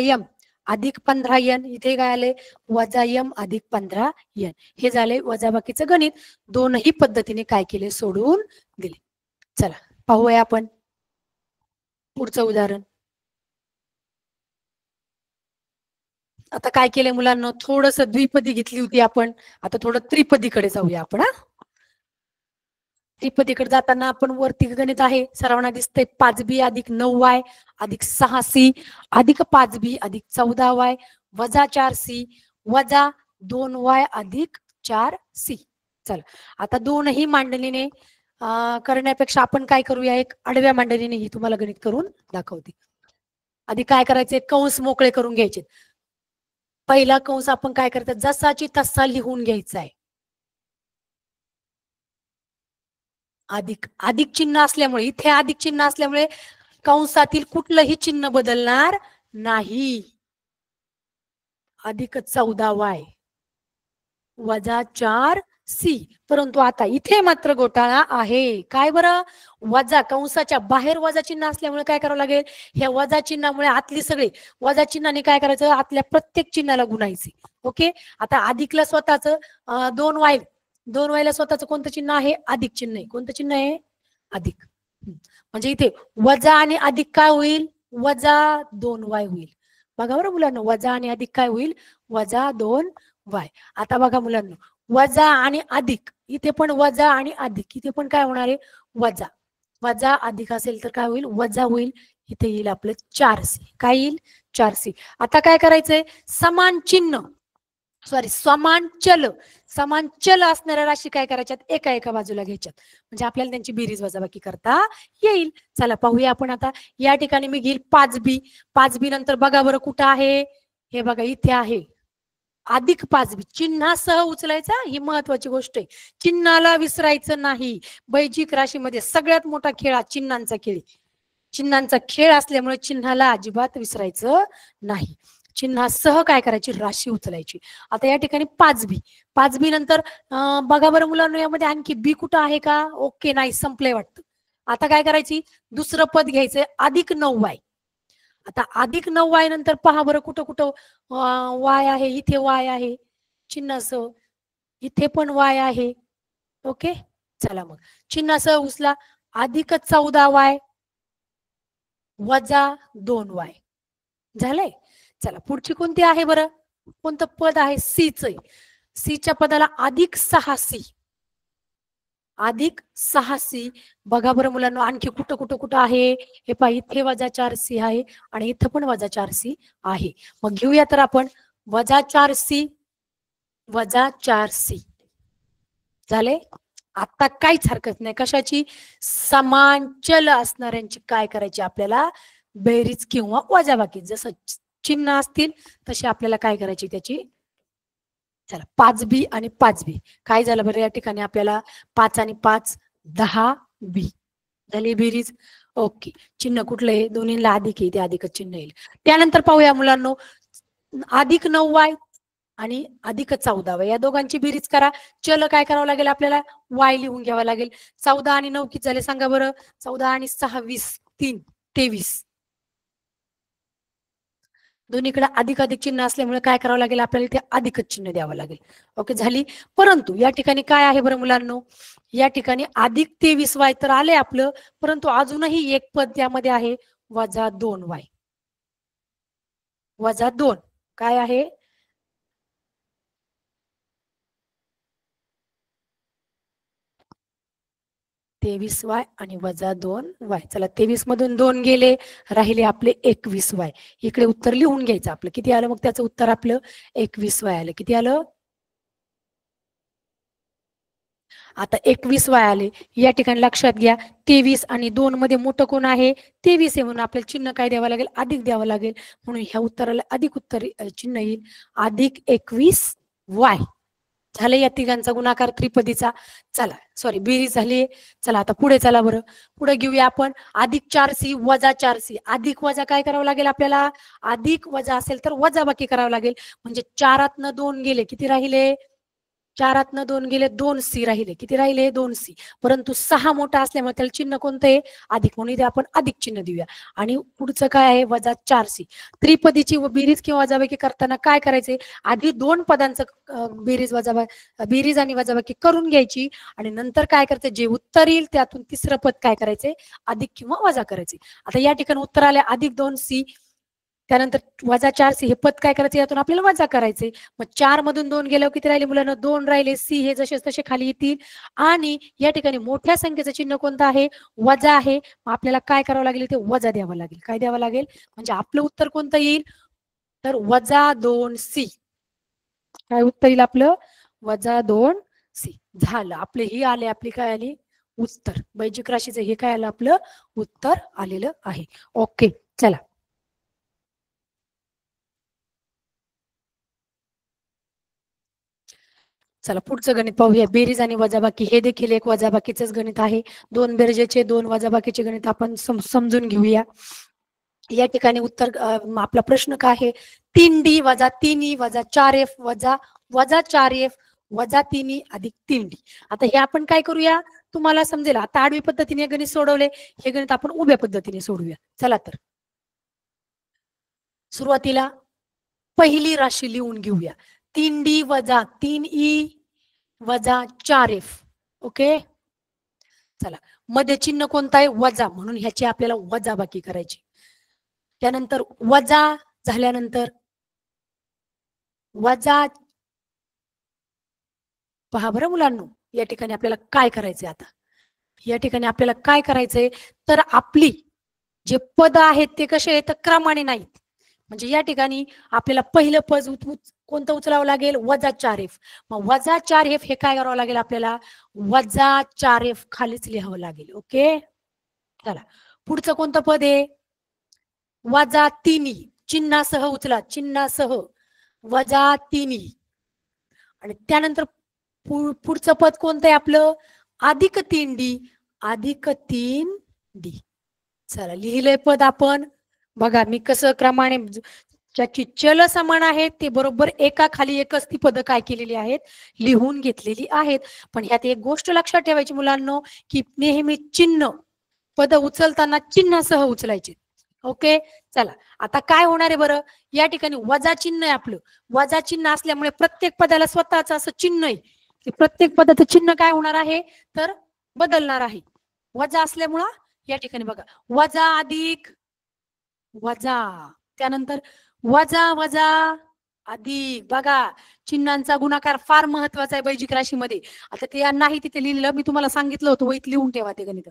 m अधिक 15n. इथे काय आले, वजा m अधिक 15n. हे झाले वजाबाकीचं गणित. दोनही पद्धतीने काय केले, सोडवून दिले. चला पाहूया आपण पुढचं उदाहरण. आता काय केलंय मुलांना, थोडस द्विपदी घेतली होती आपण, आता थोडं त्रिपदीकडे जाऊया आपण. त्रिपदीकडे जाताना आपण वरती गणित आहे, सर्वांना दिसतंय, 5b अधिक 9y अधिक 6c अधिक 5b अधिक 14y वजा 4c वजा 2y अधिक 4c. चला आता दोनही मांडणीने करण्यापेक्षा आपण काय करूया, एक आडव्या मांडणीने ही तुम्हाला गणित करून दाखवते. आधी काय करायचे, कंस मोकळे करून घ्यायचे. पहिला कंस आपण काय करतात, जसाची तसा लिहून घ्यायचा आहे. अधिक अधिक चिन्ह असल्यामुळे, इथे अधिक चिन्ह असल्यामुळे कंसातील कुठलंही चिन्ह बदलणार नाही. अधिक 14y वजा 4c. परंतु आता इथे मात्र घोटाळा आहे. काय बरं, वजा कंसाच्या बाहेर वजा चिन्ह असल्यामुळे काय करावं लागेल, ह्या वजा चिन्हामुळे आतली सगळी वजा चिन्हाने काय करायचं, आतल्या प्रत्येक चिन्हाला गुणायचे. ओके, आता अधिकला स्वतःच 2y ला स्वतःच कोणतं चिन्ह आहे, अधिक चिन्ह आहे. कोणतं चिन्ह आहे, अधिक. म्हणजे इथे वजा आणि अधिक काय होईल, वजा 2y होईल. बघा बरं मुलांना, वजा आणि अधिक काय होईल, वजा 2y. आता बघा मुलांना, वजा आणि अधिक, इथे पण वजा आणि अधिक, इथे पण काय होणार आहे, वजा. वजा अधिक असेल तर काय होईल, वजा होईल. इथे येईल आपलं 4c. काय येईल, 4c. आता काय करायचंय, समान चिन्ह समान चल असणाऱ्या राशी काय करायच्यात, एका एका बाजूला घ्यायच्यात, म्हणजे आपल्याला त्यांची बेरीज वजाबाकी करता येईल. चला पाहूया आपण. आता या ठिकाणी मी घेईल 5b. 5b नंतर बघा बरं कुठं आहे, हे बघा इथे आहे, अधिक 5b. चिन्हासह उचलायचा, ही महत्वाची गोष्ट आहे. चिन्हाला विसरायचं नाही. बैजिक राशीमध्ये सगळ्यात मोठा खेळ हा चिन्हांचा खेळ. चिन्हांचा खेळ असल्यामुळे चिन्हाला अजिबात विसरायचं नाही. चिन्हासह काय करायची, राशी उचलायची. आता या ठिकाणी 5b. 5b नंतर बघा बरं मुलांना, यामध्ये आणखी बी कुठं आहे का, ओके नाही, संपलंय वाटतं. आता काय करायची, दुसरं पद घ्यायचंय, अधिक 9y. आता अधिक 9y नंतर पहा बरं कुठं कुठं y आहे, इथे y आहे चिन्हासह, इथे पण y आहे. ओके, चला मग चिन्हासह उचला. अधिक 14y वजा 2y झालंय. चला पुढची कोणती आहे बरं, कोणतं पद आहे, सीच. सीच्या पदाला अधिक 6c. अधिक 6c. बघा बरं मुलांना, आणखी कुठं कुठं कुठं आहे, हे पहा, इथे वजा 4c आहे आणि इथं पण वजा 4c आहे. मग घेऊया तर आपण, वजा 4c वजा 4c झाले. आता काहीच हरकत नाही, कशाची, समान चल असणाऱ्यांची काय करायची आपल्याला, बेरीज किंवा वजाबाकी. जसं चिन्ह असतील तसे आपल्याला काय करायची त्याची. चला 5b आणि 5b काय झालं बरं, या ठिकाणी आपल्याला 5 आणि 5 10b झाली बेरीज. ओके, चिन्ह कुठलं आहे? दोन्हीला अधिक आहे, ते अधिकच चिन्ह येईल. त्यानंतर पाहूया मुलांनो, अधिक 9y आणि अधिक 14y या दोघांची बेरीज करा. चल काय करावं लागेल आपल्याला? y लिहून घ्यावं लागेल. 14 आणि 9 किती झाले सांगा बरं? 14 आणि 6 20, 3 23. दोन्हीकडे अधिक अधिक चिन्ह असल्यामुळे काय करावं लागेल आपल्याला? इथे अधिकच चिन्ह द्यावं लागेल. ओके झाली. परंतु या ठिकाणी काय आहे बरं मुलांनो? या ठिकाणी अधिक 23y तर आले आपलं, परंतु अजूनही एक पद त्यामध्ये आहे, वजा 2y. वजा 2 काय आहे? 23y आणि वजा 2y. चला 23 मधून 2 गेले, राहिले आपले 21y. इकडे उत्तर लिहून घ्यायचं आपलं. किती आलं मग त्याचं उत्तर आपलं? 21y आलं. किती आलं? आता 21y आले. या ठिकाणी लक्षात घ्या, 23 आणि 2 मध्ये मोठं कोण आहे? 23 आहे, म्हणून आपल्याला चिन्ह काय द्यावं लागेल? अधिक द्यावं लागेल. म्हणून ह्या उत्तराला अधिक उत्तर चिन्ह येईल, अधिक 21y. झालं या तिघांचा गुणाकार त्रिपदीचा. चला सॉरी बेरीज झाली. चला आता पुढे चला बरं. पुढे घेऊया आपण अधिक 4c वजा 4c. अधिक वजा काय करावं लागेल आपल्याला? अधिक वजा असेल तर वजा बाकी करावं लागेल. म्हणजे 4तनं 2 गेले, किती राहिले? 4तनं 2 गेले, 2c राहिले. किती राहिले? 2c. परंतु 6 मोठा असल्यामुळे त्याला चिन्ह कोणतं आहे? अधिक, म्हणून इथे आपण अधिक चिन्ह देऊया. आणि पुढचं काय आहे? वजा 4c. त्रिपदीची बेरीज किंवा वजाबाकी करताना काय करायचे? आधी 2 पदांचं बेरीज आणि वजाबाकी करून घ्यायची, आणि नंतर काय करायचं? जे उत्तर येईल त्यातून तिसरं पद काय करायचे? अधिक किंवा वजा करायचे. आता या ठिकाणी उत्तर आले अधिक 2c. त्यानंतर वजा 4c हे पद काय करायचे? यातून आपल्याला वजा करायचे. मग 4 मधून 2 गेल्यावर किती राहिले मुलांना? 2 राहिले. c हे जसे तसे खाली येतील. आणि या ठिकाणी मोठ्या संख्येचं चिन्ह कोणतं आहे? वजा आहे. मग आपल्याला काय करावं लागेल? ते वजा द्यावं लागेल. काय द्यावं लागेल? म्हणजे आपलं उत्तर कोणतं येईल? तर वजा 2c. काय उत्तर येईल आपलं? वजा 2c. झालं आपले. ही आले आपली काय आली? उत्तर. वैजिक राशीचं हे काय आलं? आपलं उत्तर आलेलं आहे. ओके चला. चला पुढचं गणित पाहूया. बेरीज आणि वजाबाकी. हे देखील एक वजाबाकीचंच गणित आहे. 2 बेरजेचे 2 वजाबाकीचे गणित आपण समजून घेऊया. या ठिकाणी उत्तर आपला प्रश्न काय आहे? 3d वजा 3e वजा 4f वजा 4f वजा 3e अधिक 3d. आता हे आपण काय करूया? तुम्हाला समजेल. आता आडवी पद्धतीने गणित सोडवले, हे गणित आपण उभ्या पद्धतीने सोडूया. चला तर सुरुवातीला पहिली राशी लिहून घेऊया. 3d वजा 3e वजा 4f. ओके चला. मध्ये चिन्ह कोणतं आहे? वजा, म्हणून ह्याची आपल्याला वजाबाकी करायची. त्यानंतर वजा झाल्यानंतर वजा, पहा बरं मुलांनो, या ठिकाणी आपल्याला काय करायचंय? आता या ठिकाणी आपल्याला काय करायचंय? तर आपली जे पद आहेत ते कसे आहेत? क्रमाने नाहीत. म्हणजे या ठिकाणी आपल्याला पहिलं पद कोणतं उचलावं लागेल? वजा 4f. मग वजा 4f हे काय करावं लागेल आपल्याला? वजा 4f खालीच लिहावं लागेल. ओके चला. पुढचं कोणतं पद आहे? वजा 3e. चिन्हासह उचला, चिन्हासह वजा 3e. आणि त्यानंतर पुढचं पद कोणतं आहे आपलं? अधिक 3d. अधिक 3d. चला लिहिलंय पद आपण. बघा मी कसं क्रमाने, ज्याची चल समान आहेत ते बरोबर एका खाली एकच ती पद काय केलेली आहेत? लिहून घेतलेली आहेत. पण ह्यात एक गोष्ट लक्षात ठेवायची मुलांनो, की नेहमी चिन्ह पद उचलताना चिन्हासह उचलायचे. ओके चला. आता काय होणार आहे बरं? या ठिकाणी वजा चिन्ह आहे आपलं. वजा चिन्ह असल्यामुळे प्रत्येक पदाला स्वतःच असं चिन्ह आहे. प्रत्येक पदाचं चिन्ह काय होणार आहे? तर बदलणार आहे. वजा असल्यामुळं या ठिकाणी बघा, वजा अधिक वजा, त्यानंतर वजा वजा अधिक. बघा चिन्हांचा गुणाकार फार महत्वाचा आहे वैजिक राशीमध्ये. आता ते नाही तिथे लिहिलं, मी तुम्हाला सांगितलं होतं वहीत लिहून ठेवा ते गणित.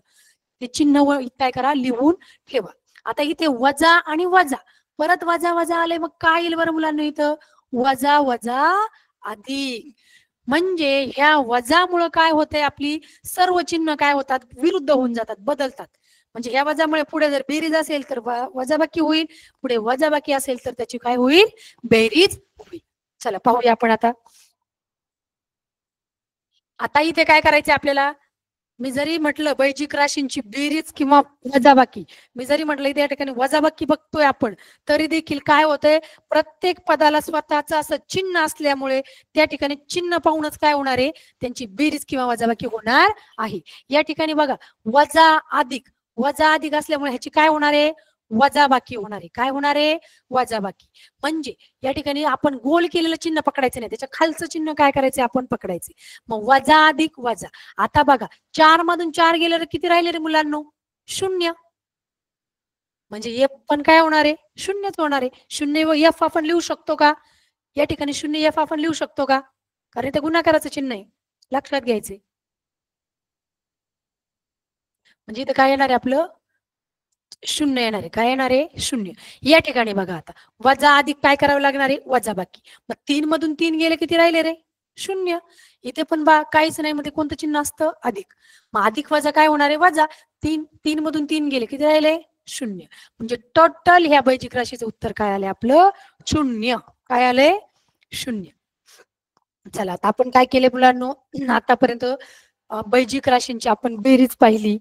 ते चिन्ह काय करा? लिहून ठेवा. आता इथे वजा आणि वजा, परत वजा वजा आले, मग काय येईल बरं मुलांना? इथं वजा वजा अधिक. म्हणजे ह्या वजामुळे काय होतंय? आपली सर्व चिन्ह काय होतात? विरुद्ध होऊन जातात, बदलतात. म्हणजे ह्या वजामुळे पुढे जर बेरीज असेल तर वजाबाकी होईल, पुढे वजाबाकी असेल तर त्याची काय होईल? बेरीज होईल. चला पाहूया आपण आता. आता इथे काय करायचंय आपल्याला? मी जरी म्हटलं बैजिक राशींची बेरीज किंवा वजाबाकी, मी जरी म्हटलं इथे या ठिकाणी वजाबाकी बघतोय आपण, तरी देखील काय होतंय, प्रत्येक पदाला स्वतःचं असं चिन्ह असल्यामुळे त्या ठिकाणी चिन्ह पाहूनच काय होणार आहे, त्यांची बेरीज किंवा वजाबाकी होणार आहे. या ठिकाणी बघा वजा अधिक असल्यामुळे ह्याची काय होणार आहे, वजाबाकी होणार आहे. काय होणार आहे, वजाबाकी. म्हणजे या ठिकाणी आपण गोल केलेलं चिन्ह पकडायचं नाही, त्याच्या खालचं चिन्ह काय करायचं आपण पकडायचे. मग वजा अधिक वजा. आता बघा 4 मधून 4 गेले तर किती राहिले रे मुलांनो, 0. म्हणजे एफ पण काय होणार आहे, 0च होणार आहे. 0 व एफ आपण लिहू शकतो का, या ठिकाणी 0 एफ आपण लिहू शकतो का, कारण ते गुणाकाराचं चिन्ह आहे, लक्षात घ्यायचे. म्हणजे इथं काय येणार आहे आपलं, 0 येणार आहे. काय येणार आहे, 0. या ठिकाणी बघा आता वजा अधिक काय करावं लागणार आहे, वजाबाकी. मग 3 मधून 3 गेले किती राहिले रे, 0. इथे पण काहीच नाही, मध्ये कोणतं चिन्ह असतं, अधिक. मग अधिक वजा काय होणार आहे, वजा. 3 मधून 3 गेले किती राहिले, 0. म्हणजे टोटल ह्या बैजिक राशीचं उत्तर काय आलंय आपलं, 0. काय आलंय, 0. चला आता आपण काय केले मुलांनो, आतापर्यंत बैजिक राशींची आपण बेरीज पाहिली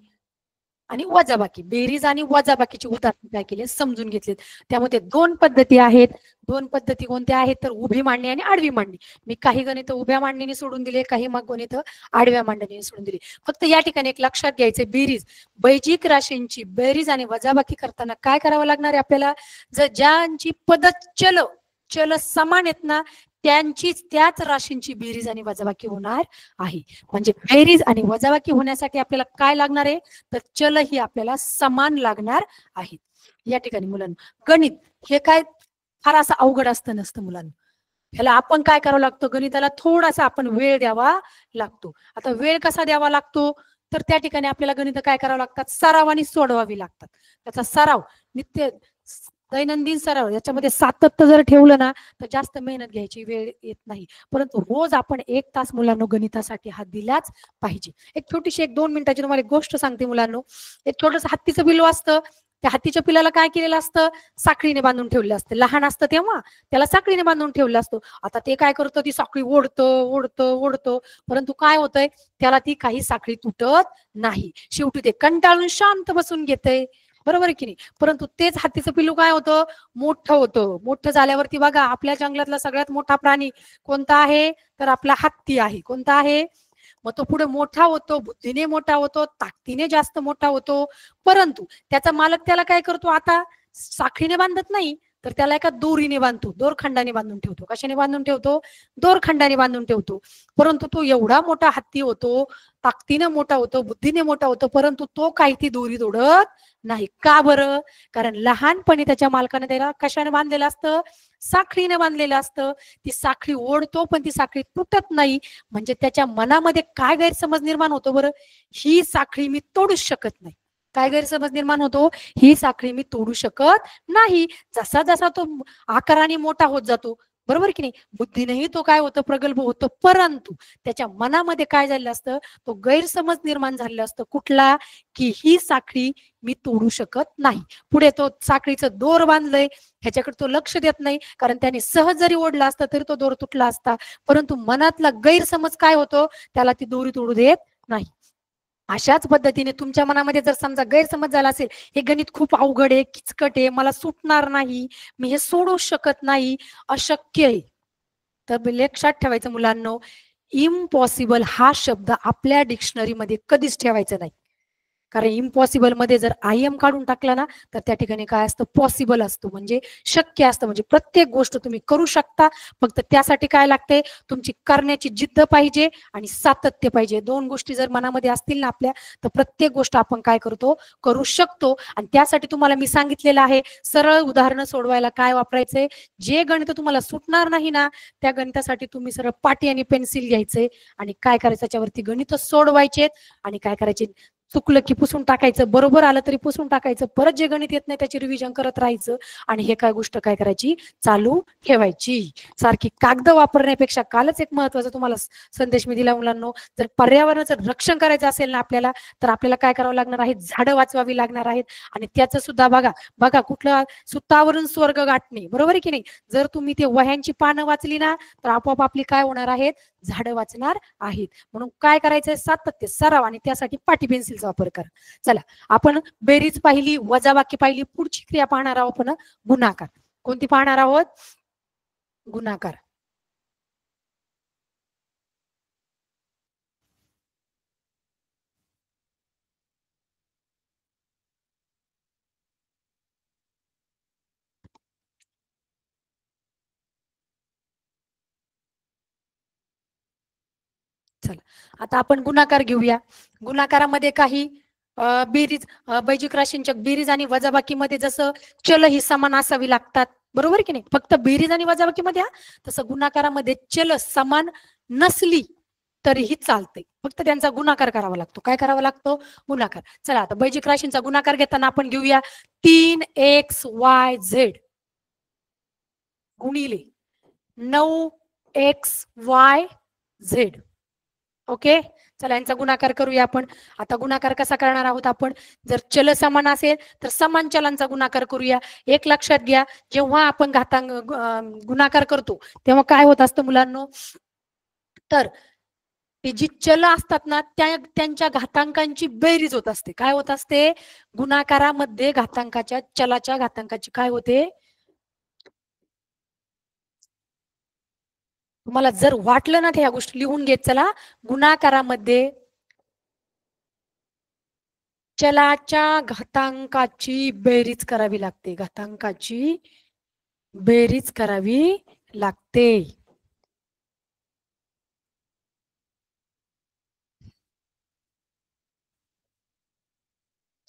आणि वजाबाकी, बेरीज आणि वजाबाकीची उदाहरण काय केले समजून घेतलेत. त्यामध्ये 2 पद्धती आहेत. 2 पद्धती कोणत्या आहेत तर उभी मांडणी आणि आडवी मांडणी. मी काही गणित उभ्या मांडणीने सोडून दिले, काही मग गणित आडव्या मांडणीने सोडून दिले. फक्त या ठिकाणी एक लक्षात घ्यायचे, बेरीज बैजिक राशींची बेरीज आणि वजाबाकी करताना काय करावं लागणार आहे आपल्याला, जर ज्यांची पद चल समान आहेत ना, त्याच राशींची बेरीज आणि वजाबाकी होणार आहे. म्हणजे बेरीज आणि वजाबाकी होण्यासाठी आपल्याला काय लागणार आहे तर चल ही आपल्याला समान लागणार आहेत. या ठिकाणी मुलांना गणित हे काय फार असं अवघड असतं नसतं मुलांना, ह्याला आपण काय करावं लागतं, गणिताला थोडासा आपण वेळ द्यावा लागतो. आता वेळ कसा द्यावा लागतो तर त्या ठिकाणी आपल्याला गणित काय करावं लागतात, सरावाने सोडवावी लागतात. त्याचा सराव नित्य दैनंदिन सराव याच्यामध्ये सातत्य जर ठेवलं ना तर जास्त मेहनत घ्यायची वेळ येत नाही. परंतु रोज आपण 1 तास मुलांनो गणितासाठी हात दिलाच पाहिजे. एक छोटीशी 1-2 मिनिटाची तुम्हाला एक गोष्ट सांगते मुलांनो. एक छोटंसं हत्तीचं पिल्लू असतं, त्या हत्तीच्या पिल्लाला काय केलेलं असतं, साखळीने बांधून ठेवलेलं असतं. लहान असतं तेव्हा त्याला साखळीने बांधून ठेवलं असतं. आता ते काय करतं, ती साखळी ओढतं, परंतु काय होतंय, त्याला ती काही साखळी तुटत नाही. शेवटी ते कंटाळून शांत बसून घेतंय, बरोबर आहे की नाही. परंतु तेच हत्तीचं पिल्लू काय होतं, मोठं होतं. मोठं झाल्यावरती बघा आपल्या जंगलातला सगळ्यात मोठा प्राणी कोणता आहे तर आपला हत्ती आहे. कोणता आहे, मग तो पुढे मोठा होतो, बुद्धीने मोठा होतो, ताकदीने जास्त मोठा होतो. परंतु त्याचा मालक त्याला काय करतो, आता साखळीने बांधत नाही तर त्याला एका दोरीने बांधतो, दोरखंडाने बांधून ठेवतो. कशाने बांधून ठेवतो, दोरखंडाने बांधून ठेवतो. परंतु तो एवढा मोठा हत्ती होतो, ताकदीने मोठा होतो, बुद्धीने मोठा होतो, परंतु तो काही ती दोरी तोडत नाही. का बरं, कारण लहानपणी त्याच्या मालकाने त्याला कशाने बांधलेलं असतं, साखळीने बांधलेलं असतं. ती साखळी ओढतो पण ती साखळी तुटत नाही. म्हणजे त्याच्या मनामध्ये काय गैरसमज निर्माण होतो बरं, ही साखळी मी तोडूच शकत नाही. काय गैरसमज निर्माण होतो, ही साखळी मी तोडू शकत नाही. जसा जसा तो आकाराने मोठा होत जातो, बरोबर की नाही, बुद्धीनेही तो काय होतं, प्रगल्भ होतो. परंतु त्याच्या मनामध्ये काय झालेलं असतं, तो गैरसमज निर्माण झालेला असतो. कुठला, की ही साखळी मी तोडू शकत नाही. पुढे तो साखळीचं दोर बांधलंय, ह्याच्याकडे तो लक्ष देत नाही, कारण त्याने सहज जरी ओढला असता तरी तो दोर तुटला असता. परंतु मनातला गैरसमज काय होतो, त्याला ती दोरी तोडू देत नाही. अशाच पद्धतीने तुमच्या मनामध्ये जर समजा गैरसमज झाला असेल, हे गणित खूप अवघड आहे, किचकट आहे, मला सुटणार नाही, मी हे सोडू शकत नाही, अशक्य आहे, तर लक्षात ठेवायचं मुलांनो, इम्पॉसिबल हा शब्द आपल्या डिक्शनरीमध्ये कधीच ठेवायचा नाही. कारण इम्पॉसिबल मध्ये जर IM काढून टाकला ना तर त्या ठिकाणी काय असतं, पॉसिबल असतो, म्हणजे शक्य असतं. म्हणजे प्रत्येक गोष्ट तुम्ही करू शकता, फक्त त्यासाठी काय लागते, तुमची करण्याची जिद्द पाहिजे आणि सातत्य पाहिजे. 2 गोष्टी जर मनामध्ये असतील ना आपल्या, तर प्रत्येक गोष्ट आपण काय करतो, करू शकतो. आणि त्यासाठी तुम्हाला मी सांगितलेलं आहे, सरळ उदाहरणं सोडवायला काय वापरायचंय, जे गणित तुम्हाला सुटणार नाही ना त्या गणितासाठी तुम्ही सरळ पाटी आणि पेन्सिल घ्यायचे आणि काय करायचं, त्याच्यावरती गणित सोडवायचे आणि काय करायचे, चुकलं की पुसून टाकायचं, बरोबर आलं तरी पुसून टाकायचं, परत जे गणित येत नाही त्याची रिव्हिजन करत राहायचं आणि हे काय गोष्ट काय करायची, चालू ठेवायची. सारखी कागद वापरण्यापेक्षा कालच एक महत्वाचा तुम्हाला संदेश मी दिला मुलांनो, जर पर्यावरणाचं रक्षण करायचं असेल ना आपल्याला, तर आपल्याला काय करावं लागणार आहे, झाडं वाचवावी लागणार आहेत. आणि त्याचं सुद्धा बघा बघा कुठलं, सुतावरून स्वर्ग गाठणे, बरोबर आहे की नाही. जर तुम्ही ते वह्यांची पानं वाचली ना, तर आपोआप आपली काय होणार आहेत, झाडं वाचणार आहेत. म्हणून काय करायचंय, सातत्य, सराव, आणि त्यासाठी पाटी पेन्सिलचा वापर करा. चला, आपण बेरीज पाहिली, वजाबाकी पाहिली, पुढची क्रिया पाहणार आहोत आपण गुणाकार. कोणती पाहणार आहोत, गुणाकार. चला, आता आपण गुणाकार घेऊया. गुणाकारामध्ये काही बेरीज, बैजिक राशींच्या बेरीज आणि वजाबाकीमध्ये जसं चल ही समान असावी लागतात, बरोबर की नाही. फक्त बेरीज आणि वजाबाकीमध्ये तसं गुणाकारामध्ये चल समान नसली तरीही चालते, फक्त त्यांचा गुणाकार करावा लागतो. काय करावा लागतो, गुणाकार. चला, आता बैजिक राशींचा गुणाकार घेताना आपण घेऊया 3xyz गुणिले 9xyz. ओके, चला यांचा गुणाकार करूया आपण. आता गुणाकार कसा करणार आहोत आपण, जर चल समान असेल तर समान चलांचा गुणाकार करूया. एक लक्षात घ्या, जेव्हा आपण घातांक गुणाकार करतो तेव्हा काय होत असतं मुलांनो, तर ते जी चल असतात ना त्यांच्या घातांकांची बेरीज होत असते. काय होत असते, गुणाकारामध्ये घातांकाच्या, चलाच्या घातांकाची काय होते, तुम्हाला जर वाटलं ना ह्या गोष्टी लिहून घेत चला. गुणाकारामध्ये चलाच्या घातांकाची बेरीज करावी लागते, घातांकाची बेरीज करावी लागते.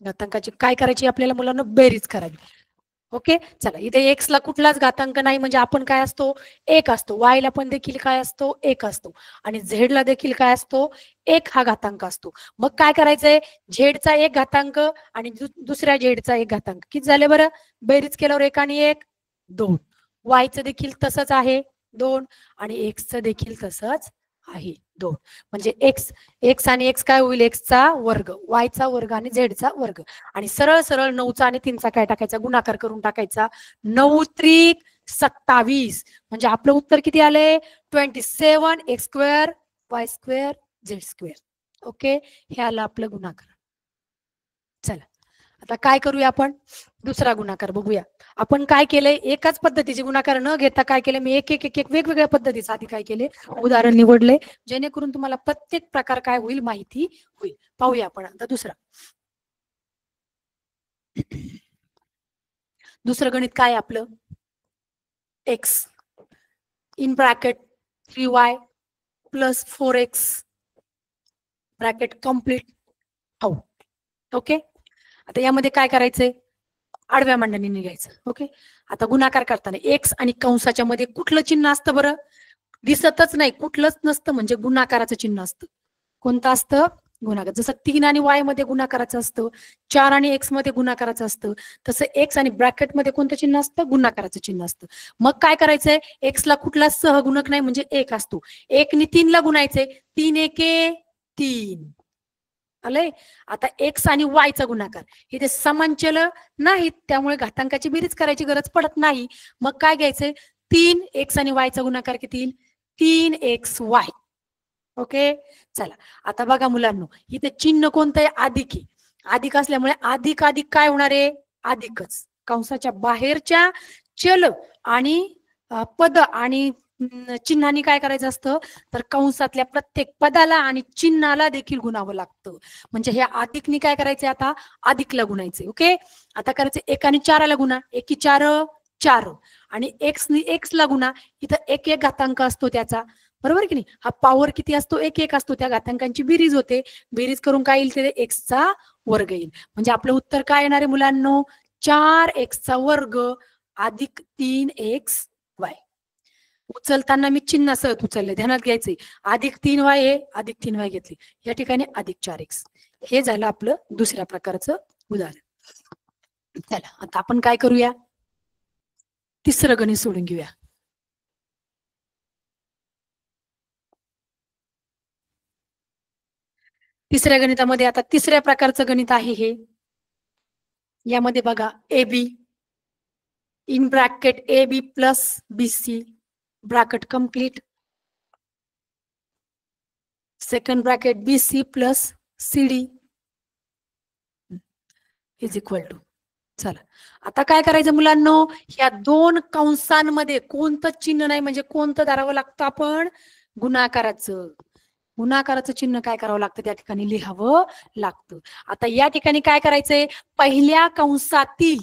घातांकाची काय करायची आपल्याला मुलांना, बेरीज करावी. ओके, चला, इथे एक्स ला कुठलाच घातांक नाही म्हणजे आपण काय असतो, एक असतो. वाय ला पण देखील काय असतो, एक असतो. आणि झेड ला देखील काय असतो, एक हा घातांक असतो. मग काय करायचंय, झेडचा एक घातांक आणि दुसऱ्या झेडचा एक घातांक, किती झाले बरं, बेरीज केल्यावर एक आणि एक 2. वायचं देखील तसंच आहे 2 आणि एक्सचं देखील तसंच आहे 2. म्हणजे एक्स एक्स आणि एक्स काय होईल, एक्सचा वर्ग, वायचा वर्ग आणि झेडचा वर्ग. आणि सरळ सरळ 9चा आणि 3चा काय टाकायचा, गुणाकार करून टाकायचा. 9 त्रिक 27, म्हणजे आपलं उत्तर किती आले, 27 x square Y square Z square. Okay, हे आलं आपलं गुणाकार. चला, आता काय करूया आपण, दुसरा गुणाकार बघूया. आपण काय केलंय, एकाच पद्धतीचे गुणाकार न घेता काय केले, मी एक एक एक एक वेगवेगळ्या पद्धतीचं आधी काय केले, उदाहरण निवडले, जेणेकरून तुम्हाला प्रत्येक प्रकार काय होईल, माहिती होईल. पाहूया आपण आता दुसरा. दुसरं गणित काय आपलं, x in bracket 3y plus 4x bracket complete out. Okay, आता यामध्ये काय करायचंय, आडव्या मांडणीने घ्यायचं. ओके, आता गुणाकार करताना एक्स आणि कंसाच्या मध्ये कुठलं चिन्ह असतं बरं, दिसतच नाही, कुठलंच नसतं, म्हणजे गुणाकाराचं चिन्ह असतं. कोणतं असतं, गुणाकार. जसं 3 आणि वाय मध्ये गुणाकाराचं असतं, 4 आणि एक्स मध्ये गुणाकाराचं असतं, तसं एक्स आणि ब्रॅकेट मध्ये कोणतं चिन्ह असतं, गुणाकाराचं चिन्ह असतं. मग काय करायचंय, एक्स ला कुठला सहगुणक नाही म्हणजे एक असतो, 1 ने 3 ला गुणायचंय, 3 एके 3 आलंय. आता एक्स आणि वायचा गुणाकार, इथे समान चल नाहीत, त्यामुळे घातांकाची बेरीज करायची गरज पडत नाही. मग काय घ्यायचंय, 3 एक्स आणि वायचा गुणाकार किती, 3 एक्स वाय. ओके, चला, आता बघा मुलांनो, इथे चिन्ह कोणतं आहे, अधिक आहे. अधिक असल्यामुळे अधिक अधिक काय होणार आहे, अधिकच. कंसाच्या बाहेरच्या चल आणि पद आणि चिन्हाने काय करायचं असतं, तर कंसातल्या प्रत्येक पदाला आणि चिन्हाला देखील गुणावं लागतं. म्हणजे हे अधिकनी काय करायचंय, आता अधिकला गुणायचंय. ओके, आता करायचं 1 आणि 4 गुणा, 1 4 4 आणि एक्स ला गुणा, इथं एक एक घातांक असतो त्याचा, बरोबर की नाही. हा पॉवर किती असतो, एक एक असतो, त्या घातांकांची बेरीज होते, बेरीज करून काय येईल, ते एक्सचा वर्ग येईल. म्हणजे आपलं उत्तर काय येणार आहे मुलांनो, 4x वर्ग अधिक 3x वाय. उचलताना मी चिन्ह सहज उचलले, ध्यानात घ्यायचे, अधिक 3y आहे, अधिक 3y घेतली, या ठिकाणी अधिक 4x. हे झालं आपलं दुसऱ्या प्रकारचं उदाहरण. चला आता आपण काय करूया, तिसरं गणित सोडून घेऊया. तिसऱ्या गणितामध्ये आता तिसऱ्या प्रकारचं गणित आहे हे. यामध्ये बघा A B in bracket A B plus B C bracket complete, second bracket B C plus C D is equal to. चला आता काय करायचं मुलांनो, या दोन कंसांमध्ये कोणतं चिन्ह नाही म्हणजे कोणतं धरावं लागतं, आपण गुणाकाराचं. गुणाकाराचं चिन्ह काय करावं लागतं, त्या ठिकाणी लिहावं लागतं. आता या ठिकाणी काय करायचंय, पहिल्या कंसातील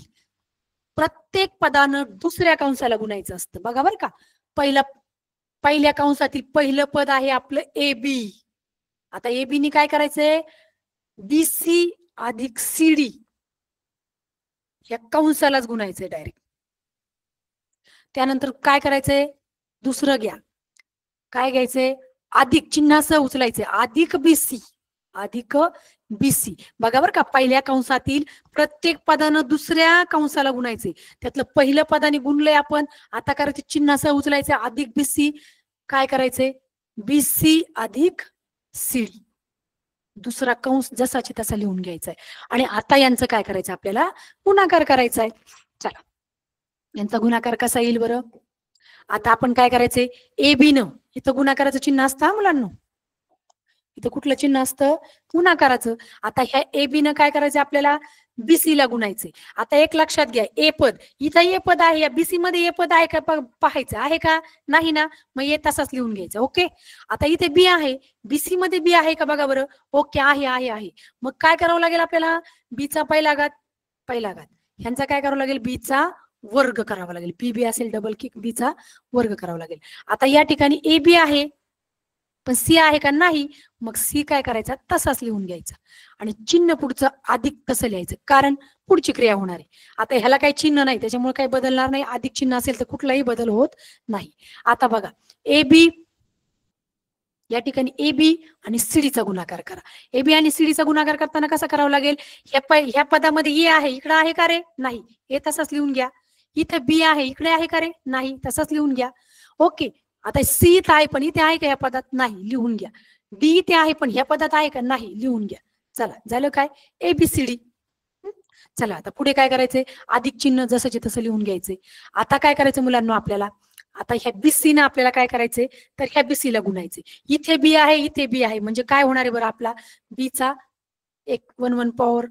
प्रत्येक पदानं दुसऱ्या कंसाला गुणायचं असतं. बघा बरं का, पहिल्या कंसातील पहिलं पद आहे आपलं ए बी. आता ए बी नी काय करायचंय, बीसी अधिक सीडी या कंसालाच गुणायचंय डायरेक्ट. त्यानंतर काय करायचंय, दुसरं घ्या, काय घ्यायचंय, अधिक चिन्हासह उचलायचंय, अधिक बीसी अधिक बीसी. बघा बरं का, पहिल्या कंसातील प्रत्येक पदानं दुसऱ्या कंसाला गुणायचे. त्यातलं पहिलं पदाने गुणलंय आपण, आता करायचं चिन्हासह उचलायचं अधिक बीसी. काय करायचंय, बीसी अधिक सीडी, दुसरा कंस जसाची तसा लिहून घ्यायचा आहे. आणि आता यांचं काय करायचं, आपल्याला गुणाकार करायचा आहे. चला यांचा गुणाकार कसा येईल बरं. आता आपण काय करायचंय, ए बी न इथं गुणाकाराचं चिन्ह असतं मुलांना, इथं कुठलं चिन्ह असतं, गुणाकाराचं. आता ह्या ए बी न काय करायचं, आपल्याला बीसी ला गुणायचंय. आता एक लक्षात घ्या, ए पद इथं ए पद आहे, या बीसी मध्ये ए पद आहे का पाहायचं आहे का, नाही ना, मग ए तसाच लिहून घ्यायचं. ओके, आता इथे बी आहे, बीसी मध्ये बी आहे का बघा बरं. ओके, आहे आहे आहे. मग काय करावं लागेल आपल्याला, बीचा पहिला घात ह्यांचा काय करावं लागेल, बीचा वर्ग करावा लागेल. बी बी असेल डबल किक, बीचा वर्ग करावा लागेल. आता या ठिकाणी ए बी आहे पण सी आहे का, नाही, मग सी काय करायचा, तसाच लिहून घ्यायचा. आणि चिन्ह पुढचं अधिक कसं लिहायचं, कारण पुढची क्रिया होणार आहे. आता ह्याला काही चिन्ह नाही त्याच्यामुळे काही बदलणार नाही, अधिक चिन्ह असेल तर कुठलाही बदल होत नाही. आता बघा ए बी, या ठिकाणी ए बी आणि सीडीचा गुणाकार करा. ए बी आणि सीडीचा गुणाकार करताना कसा करावा लागेल, ह्या पदामध्ये ए आहे, इकडे आहे का रे, नाही, ए तसाच लिहून घ्या. इथे बी आहे, इकडे आहे का रे, नाही, तसाच लिहून घ्या. ओके, आता सी इथं आहे पण इथे आहे का या पदात, नाही, लिहून घ्या. डी इथे आहे पण ह्या पदात आहे का, नाही, लिहून घ्या. चला झालं काय, ए बी सी डी. चला आता पुढे काय करायचंय, अधिक चिन्ह जसंचे तसं लिहून घ्यायचंय. आता काय करायचं मुलांना, आपल्याला आता ह्या बीसी ना आपल्याला काय करायचंय, तर ह्या बीसी ला गुणायचे. इथे बी आहे, इथे बी आहे, म्हणजे काय होणार आहे बरं, आपला बीचा एक 1 पॉवर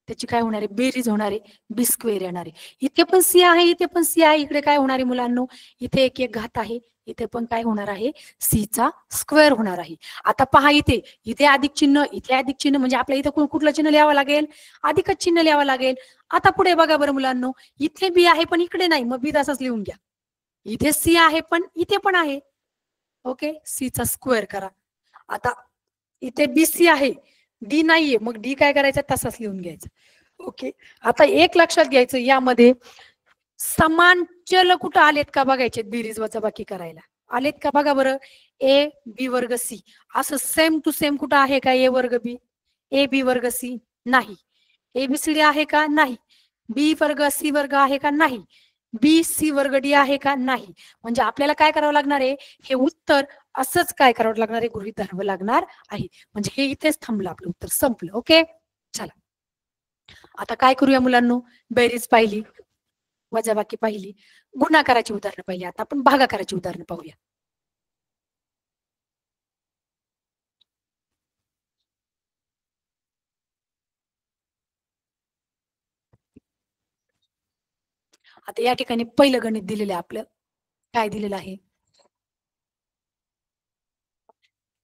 त्याची काय होणार आहे, बेरीज होणार आहे, बी स्क्वेअर येणार आहे. इथे पण सी आहे, इथे पण सी आहे, इकडे काय होणार आहे मुलांनो, इथे एक एक घात आहे, इथे पण काय होणार आहे, सीचा स्क्वेअर होणार आहे. आता पहा इथे इथे अधिक चिन्ह, इथे अधिक चिन्ह, म्हणजे आपल्या इथे कुठलं चिन्ह लिहावं लागेल, अधिकच चिन्ह लिहावं लागेल. आता पुढे बघा बरं मुलांनो, इथे बी आहे पण इकडे नाही, मग बी तसाच लिहून घ्या. इथे सी आहे पण इथे पण आहे, ओके, सीचा स्क्वेअर करा. आता इथे बी सी आहे, डी नाहीये, मग डी काय करायचं, तसाच लिहून घ्यायचं. ओके, आता एक लक्षात घ्यायचं, यामध्ये समान चल कुठं आलेत का बघायचे, बेरीज वजाबाकी करायला आलेत का बघा बरं. ए बी वर्ग सी असं सेम टू सेम कुठं आहे का, ए वर्ग बी, ए बी वर्ग सी, नाही. ए बी सी डी आहे का, नाही. बी वर्ग सी वर्ग आहे का, नाही. बी सी वर्ग डी आहे का, नाही. म्हणजे आपल्याला काय करावं लागणार आहे, हे उत्तर असंच काय करावं लागणार आहे, गृहीत धरावं लागणार आहे. म्हणजे हे इथेच थांबलं, आपलं उत्तर संपलं. ओके, चला आता काय करूया मुलांनो, बेरीज पाहिली, वजाबाकी पाहिली, गुणाकाराची उदाहरणं पाहिली. आता आपण भागाकाराची उदाहरणं पाहूया. आता या ठिकाणी पहिलं गणित दिलेलं आहे आपलं, काय दिलेलं आहे,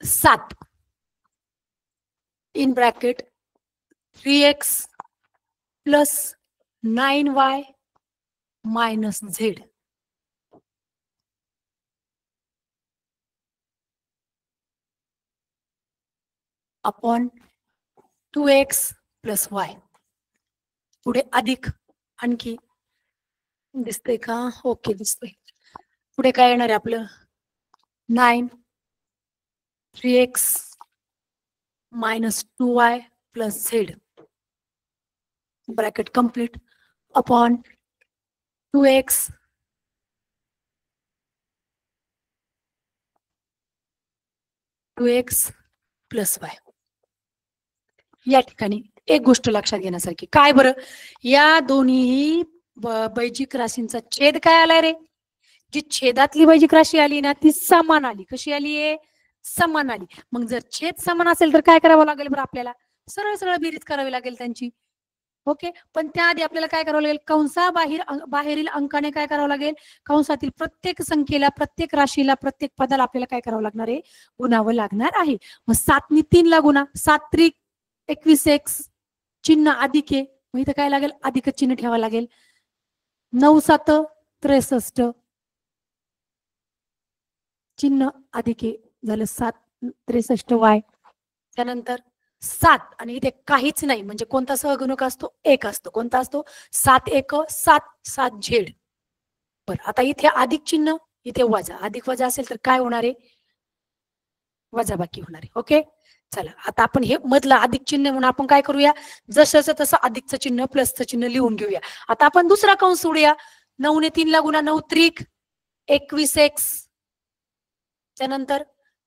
7 in bracket 3x plus 9y minus Z upon 2x plus y. पुढे अधिक, आणखी दिसतंय का, ओके दिसतंय. पुढे काय येणार आहे आपलं, 9 3x minus 2y plus Z bracket complete upon 2x plus y. या ठिकाणी एक गोष्ट लक्षात घेण्यासारखी काय बरं, या दोन्ही बैजिक राशींचा छेद काय आलाय रे? जी छेदातली बैजिक राशी आली ना ती समान आली. कशी आली आहे? समान आली. मग जर छेद समान असेल तर काय करावं लागेल बरं आपल्याला? सरळ सरळ बेरीज करावी लागेल त्यांची. ओके, पण त्याआधी आपल्याला काय करावं लागेल? बाहेरील अंकाने काय करावं लागेल? कंसातील प्रत्येक संख्येला, प्रत्येक राशीला, प्रत्येक पदाला आपल्याला काय करावं लागणार आहे? गुणावं लागणार आहे. मग 7 नी 3 ला गुणा, 7 त्रिक 21x, चिन्ह अधिक आहे, मग इथं काय लागेल? अधिक चिन्ह ठेवावं लागेल. 9 7 63, चिन्ह अधिक आहे, झालं 7 63 y. त्यानंतर 7 आणि इथे काहीच नाही, म्हणजे कोणता सहगुणक असतो? 1 असतो. कोणता असतो? 7 1 7 7 झेड. बरं, आता इथे अधिक चिन्ह, इथे वजा. अधिक वजा असेल तर काय होणार आहे? वजाबाकी होणार आहे. ओके, चला आता आपण हे मधलं अधिक चिन्ह म्हणून आपण काय करूया? जसं तसं अधिकचं चिन्ह प्लसचं चिन्ह लिहून घेऊया. आता आपण दुसरा कंस सोडूया. 9 ने 3 ला गुणा, 9 त्रिक 21x. त्यानंतर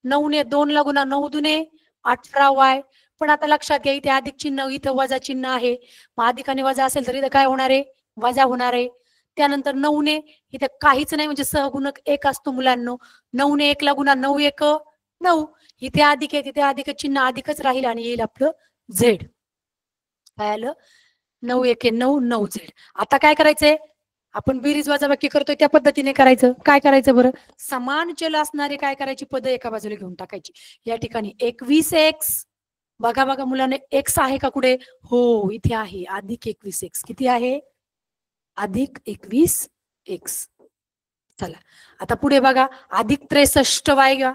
9 ने 2 ला गुणा, 9 दुने 18y. पण आता लक्षात घ्या, इथे अधिक चिन्ह, इथं वजा चिन्ह आहे. मग अधिक आणि वजा असेल तर इथं काय होणार आहे? वजा होणार आहे. त्यानंतर 9 ने, इथे काहीच नाही म्हणजे सहगुणक 1 असतो मुलांनो. 9 ने 1 ला गुणा, 9 1 9. इथे अधिक आहे, तिथे अधिक चिन्ह अधिकच राहील आणि येईल आपलं झेड. काय आलं? 9 1 9 9 झेड. आता काय करायचंय? आपण बेरीज वजाबाकी करतोय त्या पद्धतीने करायचं. काय करायचं बरं? समान चल असणारे काय करायची? पद एका बाजूला घेऊन टाकायची. या ठिकाणी 21x, बघा बघा मुलांना, एक्स आहे का कुठे? हो, इथे आहे. अधिक 21x. किती आहे? अधिक 21x. चला आता पुढे बघा, अधिक 63y घ्या.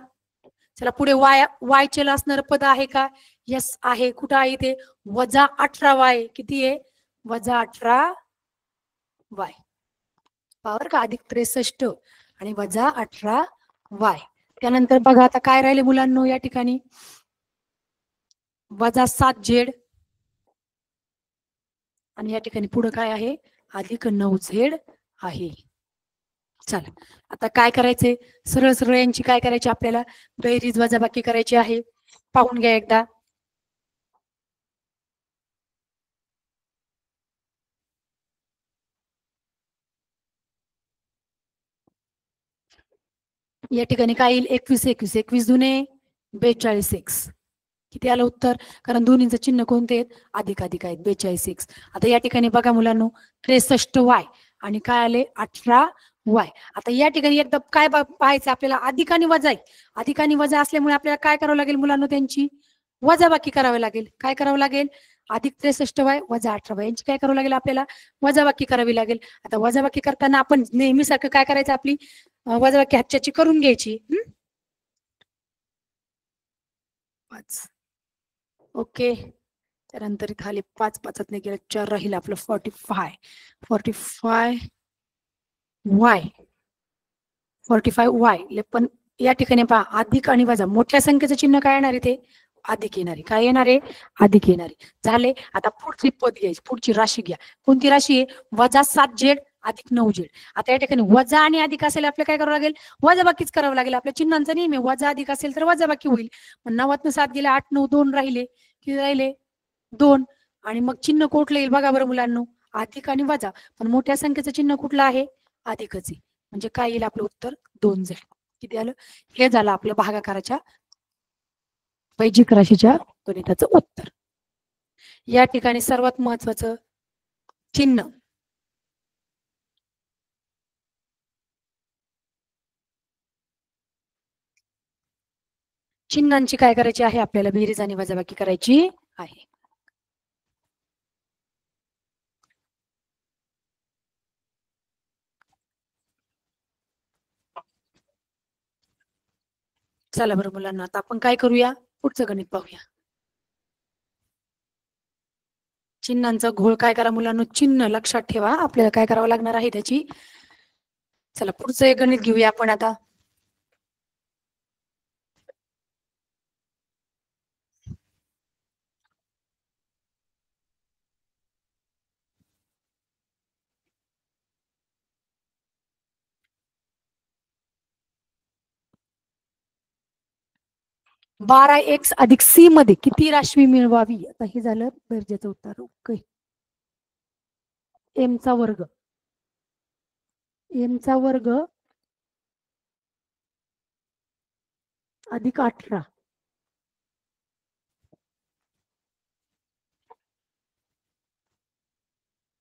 चला पुढे वाय चल असणार पद आहे का? यस आहे. कुठं आहे ते? वजा 18y. किती आहे? वजा 18y. पावर का? अधिक 63 आणि वजा 18y. त्यानंतर बघा आता काय राहिले मुलांनो या ठिकाणी? वजा 7z आणि या ठिकाणी पुढे काय आहे? अधिक 9z आहे. चला आता काय करायचंय? सरळ सरळ यांची काय करायची आपल्याला? बेरीज वजाबाकी करायची आहे. पाहून घ्या एकदा. या ठिकाणी काय येईल? 21 21 21 दुने 42x. किती आलं उत्तर? कारण दोन्हीचं चिन्ह कोणते आहेत? अधिक अधिक आहेत. 42x. आता या ठिकाणी बघा मुलांनो, 63y आणि काय आले? 18y. आता या ठिकाणी एकदा काय पाहायचं आपल्याला? अधिक आणि वजा आहे. अधिक आणि वजा असल्यामुळे आपल्याला काय करावं लागेल मुलांनो? त्यांची वजाबाकी करावी लागेल. काय करावं लागेल? अधिक 63y वजा 18y यांची काय करावं लागेल आपल्याला? वजाबाकी करावी लागेल. आता वजाबाकी करताना आपण नेहमीसारखं काय करायचं? आपली वजाबाकी हातच्याची करून घ्यायची. ओके, त्यानंतर खाली 5 5 गेलं 4 राहील आपलं 45 45y. पण या ठिकाणी पहा, अधिक आणि वजा मोठ्या संख्येचं चिन्ह काय येणार आहे? ते अधिक येणार आहे. काय येणार आहे? अधिक येणार आहे. झाले. आता पुढची पद घ्यायची, पुढची राशी घ्या. कोणती राशी आहे? वजा 7z अधिक 9z. आता या ठिकाणी वजा आणि अधिक असेल आपल्याला काय करावं लागेल? वजाबाकीच करावं लागेल. आपल्या चिन्हांचा नेहमी वजा अधिक असेल तर वजाबाकी होईल. 9 7 गेले 8 9 2 राहिले. किती राहिले? 2. आणि मग चिन्ह कुठलं येईल बघा बरं मुलांनो? अधिक आणि वजा. पण मोठ्या संख्येचं चिन्ह कुठलं आहे? अधिकच आहे. म्हणजे काय येईल आपलं उत्तर? 2z. किती आलं? हे झालं आपलं भागाकाराच्या बैजिक राशीच्या गणिताचं उत्तर. या ठिकाणी सर्वात महत्वाचं चिन्ह. चिन्हांची काय करायची आहे? आपल्याला बेरीज आणि वजाबाकी करायची आहे. चला बरं मुलांना, आता आपण काय करूया? पुढचं गणित पाहूया. चिन्हांचा घोळ काय करा मुलांनो? चिन्ह लक्षात ठेवा. आपल्याला काय करावं लागणार आहे त्याची. चला पुढचं एक गणित घेऊया आपण आता. 12x अधिक c मध्ये किती राशी मिळवावी? आता हे झालं बेरजेचं उत्तर. ओके. m चा वर्ग अधिक 18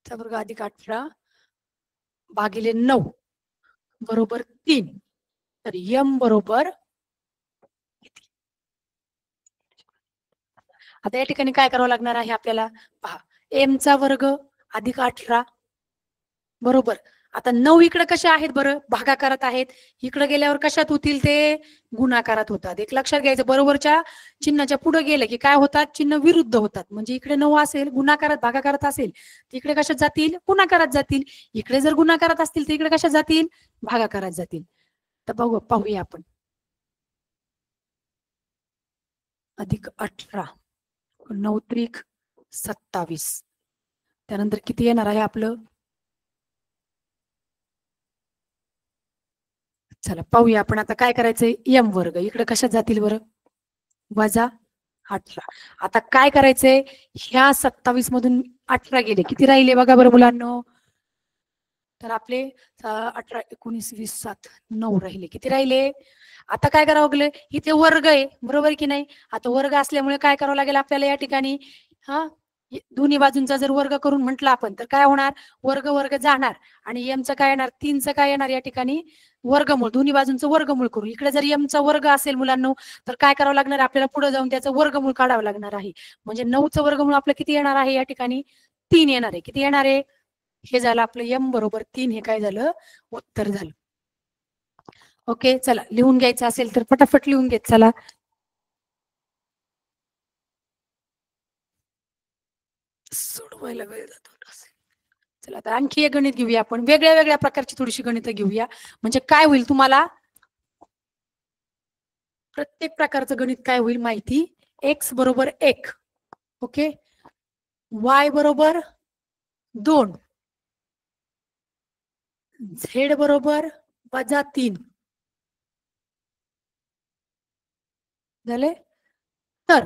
चा वर्ग अधिक 18 भागिले 9 बरोबर 3. तर m बरोबर किती? आता या ठिकाणी काय करावं लागणार आहे आपल्याला? पहा, m चा वर्ग अधिक 18 बरोबर. आता 9 इकडे कशा आहेत बरं? भागाकारात आहेत. इकडे गेल्यावर कशात होतील ते? गुणाकारात होतात. एक लक्षात घ्यायचं, बरोबरच्या चिन्हाच्या पुढे गेलं की काय होतात? चिन्ह विरुद्ध होतात. म्हणजे इकडे 9 असेल, गुणाकारात भागाकारात असेल, इकडे कशात जातील? गुणाकारात जातील. इकडे जर गुणाकारात असतील तर इकडे कशात जातील? भागाकारात जातील. तर पाहूया आपण. अधिक 18 9 त्रिक 27. त्यानंतर किती येणार आहे आपलं? चला पाहूया आपण. आता काय करायचंय? m वर्ग इकडे कशात जातील बरं? वजा 18. आता काय करायचंय? ह्या 27 मधून 18 गेले, किती राहिले बघा बरं मुलांनो? तर आपले 18 19 20 7 9 राहिले. किती राहिले? आता काय करावं लागलं? इथे वर्ग आहे, बरोबर की नाही? आता वर्ग असल्यामुळे काय करावं लागेल आपल्याला या ठिकाणी? हा, दोन्ही बाजूंचा जर वर्ग करून म्हटलं आपण तर काय होणार? वर्ग वर्ग जाणार आणि एमचं काय येणार? 3चं काय येणार या ठिकाणी? वर्गमूळ. दोन्ही बाजूंचं वर्गमूळ करू. इकडे जर एमचा वर्ग असेल मुलांना तर काय करावं लागणार? आपल्याला पुढे जाऊन त्याचं वर्गमूळ काढावं लागणार आहे. म्हणजे 9चं वर्गमूळ आपलं किती येणार आहे या ठिकाणी? 3 येणार आहे. किती येणार आहे? हे झालं आपलं m बरोबर 3. हे काय झालं? उत्तर झालं. ओके, चला लिहून घ्यायचं असेल तर फटाफट लिहून घेत चला. सोडवायला वेळ जातो. चला आता आणखी एक गणित घेऊया आपण. वेगळ्या वेगळ्या प्रकारची थोडीशी गणितं घेऊया. म्हणजे काय होईल तुम्हाला? प्रत्येक प्रकारचं गणित काय होईल माहिती? x बरोबर 1, ओके, y बरोबर 2, z बरोबर -3 झाले. तर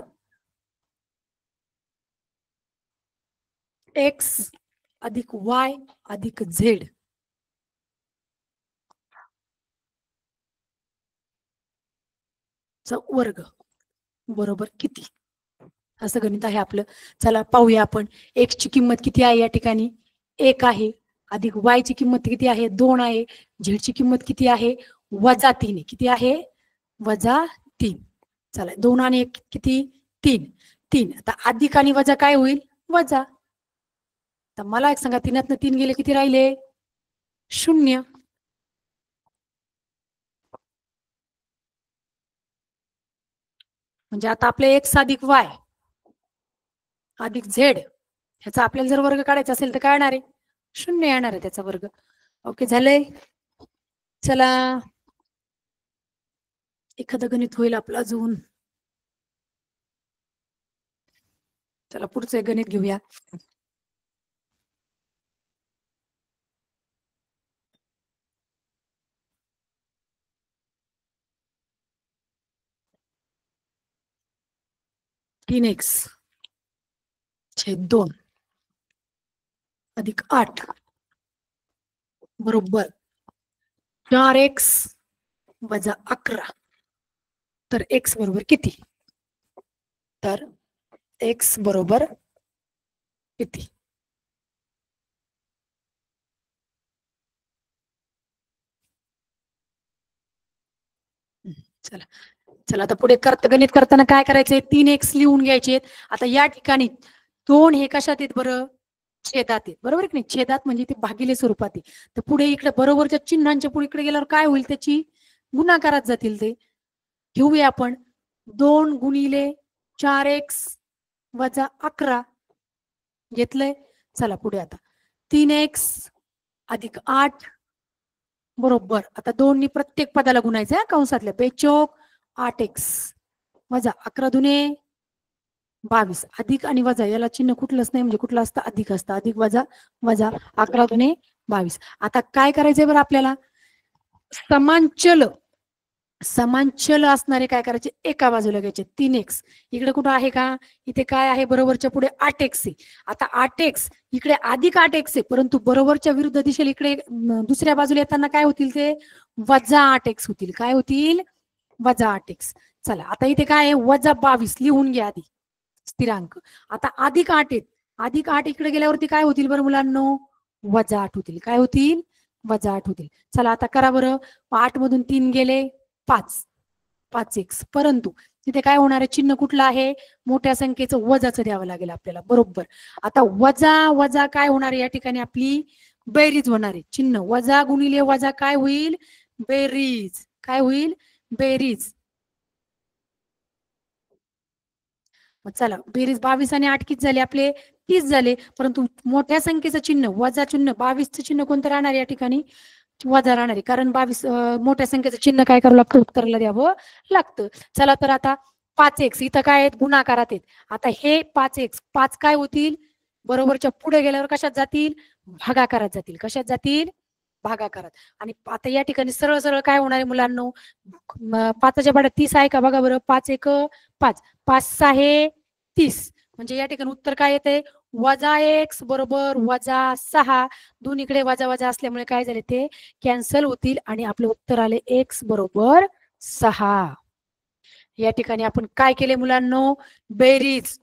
x अधिक y अधिक z चा वर्ग बरोबर किती? असं गणित आहे आपलं. चला पाहूया आपण. x ची किंमत किती आहे या ठिकाणी? 1 आहे. अधिक y ची किंमत किती आहे? 2 आहे. z ची किंमत किती आहे? -3. किती आहे? -3. चला 2 आणि 1 किती? 3. 3. आता अधिक आणि वजा काय होईल? वजा. तर मला एक सांगा, 3तनं 3 गेले, किती राहिले? 0. म्हणजे आता आपले x अधिक y अधिक z ह्याचा आपल्याला जर वर्ग काढायचा असेल तर काय येणार आहे? 0 येणार आहे त्याचा वर्ग. ओके, झालंय. चला एखादं गणित होईल आपलं अजून. चला पुढचं एक गणित घेऊया. तीन x छेद 2 अधिक 8 बरोबर 4x वजा 11. तर x बरोबर किती? तर x बरोबर किती? चला चला आता पुढे गणित करताना काय करायचंय? 3x लिहून घ्यायचे. आता या ठिकाणी 2 हे कशात आहेत बरं? छेदात आहेत, बरोबर की नाही? छेदात म्हणजे ते भागिले स्वरूपात आहे. तर पुढे इकडे बरोबरच्या चिन्हांच्या पुढे इकडे गेल्यावर काय होईल? त्याची गुणाकारात जातील ते. घेऊया आपण. 2 गुणिले 4x वजा 11 घेतलंय. चला पुढे आता 3x अधिक 8 बरोबर. आता 2 नी प्रत्येक पदाला गुणायचं आहे कंसातल्या. बेचोक 8x वजा 11 दुने 22 अधिक आणि वजा याला चिन्ह कुठलंच नाही, म्हणजे कुठलं असतं? अधिक असतं. अधिक वजा वजा 11 दुने 22. आता काय करायचंय बरं आपल्याला? समान चल समान चल असणारे काय करायचे, एका बाजूला घ्यायचे 3x. इकडे कुठं आहे का, इथे काय आहे, बरोबरच्या पुढे 8x आहे. आता 8x इकडे अधिक 8x आहे, परंतु बरोबरच्या विरुद्ध दिशेला इकडे दुसऱ्या बाजूला येताना काय होतील, ते -8x होतील. काय होतील, -8x. चला आता इथे काय आहे, -22 लिहून घ्या आधी स्थिरांक. आता +8 आहेत, +8 इकडे गेल्यावरती काय होतील बरं मुलांनो, -8 होतील. काय होतील, -8 होतील. चला आता करा बरं, 8 मधून 3 गेले 5x. परंतु तिथे काय होणार आहे, चिन्ह कुठलं आहे, मोठ्या संख्येचं वजाचं द्यावं लागेल आपल्याला. बरोबर. आता वजा वजा काय होणार आहे, या ठिकाणी आपली बेरीज होणार आहे. चिन्ह वजा गुणिले वजा काय होईल, बेरीज. काय होईल, बेरीज. चला बेरीज 22 आणि 8 किती झाले आपले, 30 झाले. परंतु मोठ्या संख्येचं चिन्ह वजा चिन्ह, 22चं चिन्ह कोणतं राहणार या ठिकाणी, वजा राहणार आहे. कारण 22 मोठ्या संख्येचं चिन्ह काय करावं लागतं, उत्तराला द्यावं लागतं. चला तर आता 5x इथं काय आहेत, गुणाकारात आहेत. आता हे 5x 5 काय होतील, बरोबरच्या पुढे गेल्यावर कशात जातील, भागाकारात जातील. कशात जातील, भागाकारात. आणि आता या ठिकाणी सरळ सरळ काय होणार आहे मुलांनो, 5च्या पाड्यात 30 आहे का बघा बरं, 5 1 5, 5 6 30. म्हणजे या ठिकाणी उत्तर काय येते, -x बरोबर -6. दोन्हीकडे वजा वजा असल्यामुळे काय झाले, ते कॅन्सल होतील आणि आपले उत्तर आले x बरोबर 6. या ठिकाणी आपण काय केले मुलांनो, बेरीज,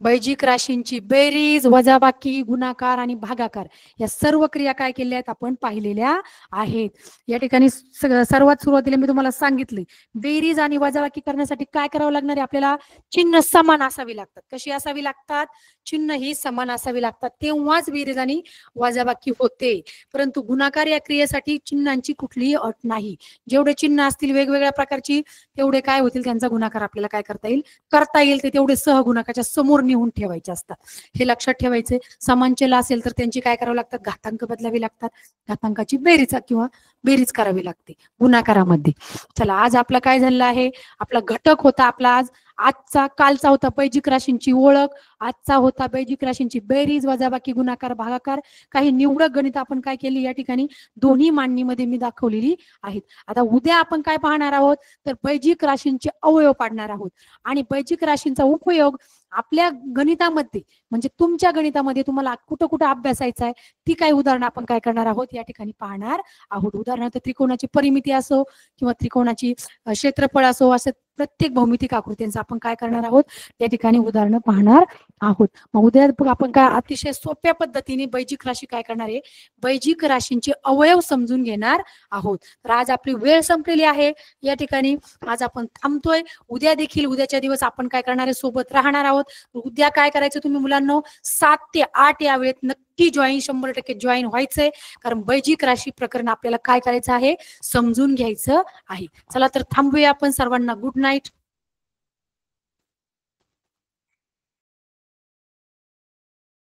बैजिक राशींची बेरीज, वजाबाकी, गुणाकार आणि भागाकार या सर्व क्रिया काय केल्या आहेत आपण पाहिलेल्या आहेत. या ठिकाणी सर्वात सुरुवातीला मी तुम्हाला सांगितले, बेरीज आणि वजाबाकी करण्यासाठी काय करावं लागणार आहे आपल्याला, चिन्ह समान असावी लागतात. कशी असावी लागतात, चिन्ह ही समान असावी लागतात, तेव्हाच बेरीज आणि वजाबाकी होते. परंतु गुणाकार या क्रियेसाठी चिन्हांची कुठलीही अट नाही. जेवढे चिन्ह असतील वेगवेगळ्या प्रकारची, तेवढे काय होतील, त्यांचा गुणाकार आपल्याला काय करता येईल ते तेवढे सहगुणकाच्या समोर नेऊन ठेवायचे असतात. हे लक्षात ठेवायचे. समांचल असेल तर त्यांची काय करावं लागतात, घातांक बदलावी लागतात. घातांकाची बेरीज किंवा बेरीज करावी लागते गुणाकारामध्ये. चला आज आपला काय झालेला आहे, आपला घटक होता आपला आजचा, कालचा होता बैजिक राशींची ओळख, आजचा होता बैजिक राशींची बेरीज, वजाबाकी, गुणाकार, भागाकार. काही निवडक गणित आपण काय केली या ठिकाणी दोन्ही मांडणीमध्ये मी दाखवलेली आहेत. आता उद्या आपण काय पाहणार आहोत, तर बैजिक राशींचे अवयव पाडणार आहोत. आणि बैजिक राशींचा उपयोग आपल्या गणितामध्ये, म्हणजे तुमच्या गणितामध्ये तुम्हाला कुठं कुठं अभ्यासायचं आहे, ती काही उदाहरणं आपण काय करणार आहोत या ठिकाणी पाहणार आहोत. उदाहरणार्थ त्रिकोणाची परिमिती असो किंवा त्रिकोणाची क्षेत्रफळ असो, असं प्रत्येक भौमितिक आकृत्यांचं आपण काय करणार आहोत या ठिकाणी उदाहरणं पाहणार आहोत. मग उद्या आपण काय अतिशय सोप्या पद्धतीने बैजिक राशी काय करणार आहे, बैजिक राशींचे अवयव समजून घेणार आहोत. तर आज आपली वेळ संपलेली आहे. या ठिकाणी आज आपण थांबतोय. उद्या देखील उद्याच्या दिवस आपण काय करणार आहे, सोबत राहणार आहोत. उद्या काय करायचं तुम्ही मुलांनो, 7 ते 8 या वेळेत नक्की जॉईन, 100% जॉईन व्हायचंय. कारण बैजिक राशी प्रकरण आपल्याला काय करायचं आहे, समजून घ्यायचं आहे. चला तर थांबूया आपण. सर्वांना गुड नाईट.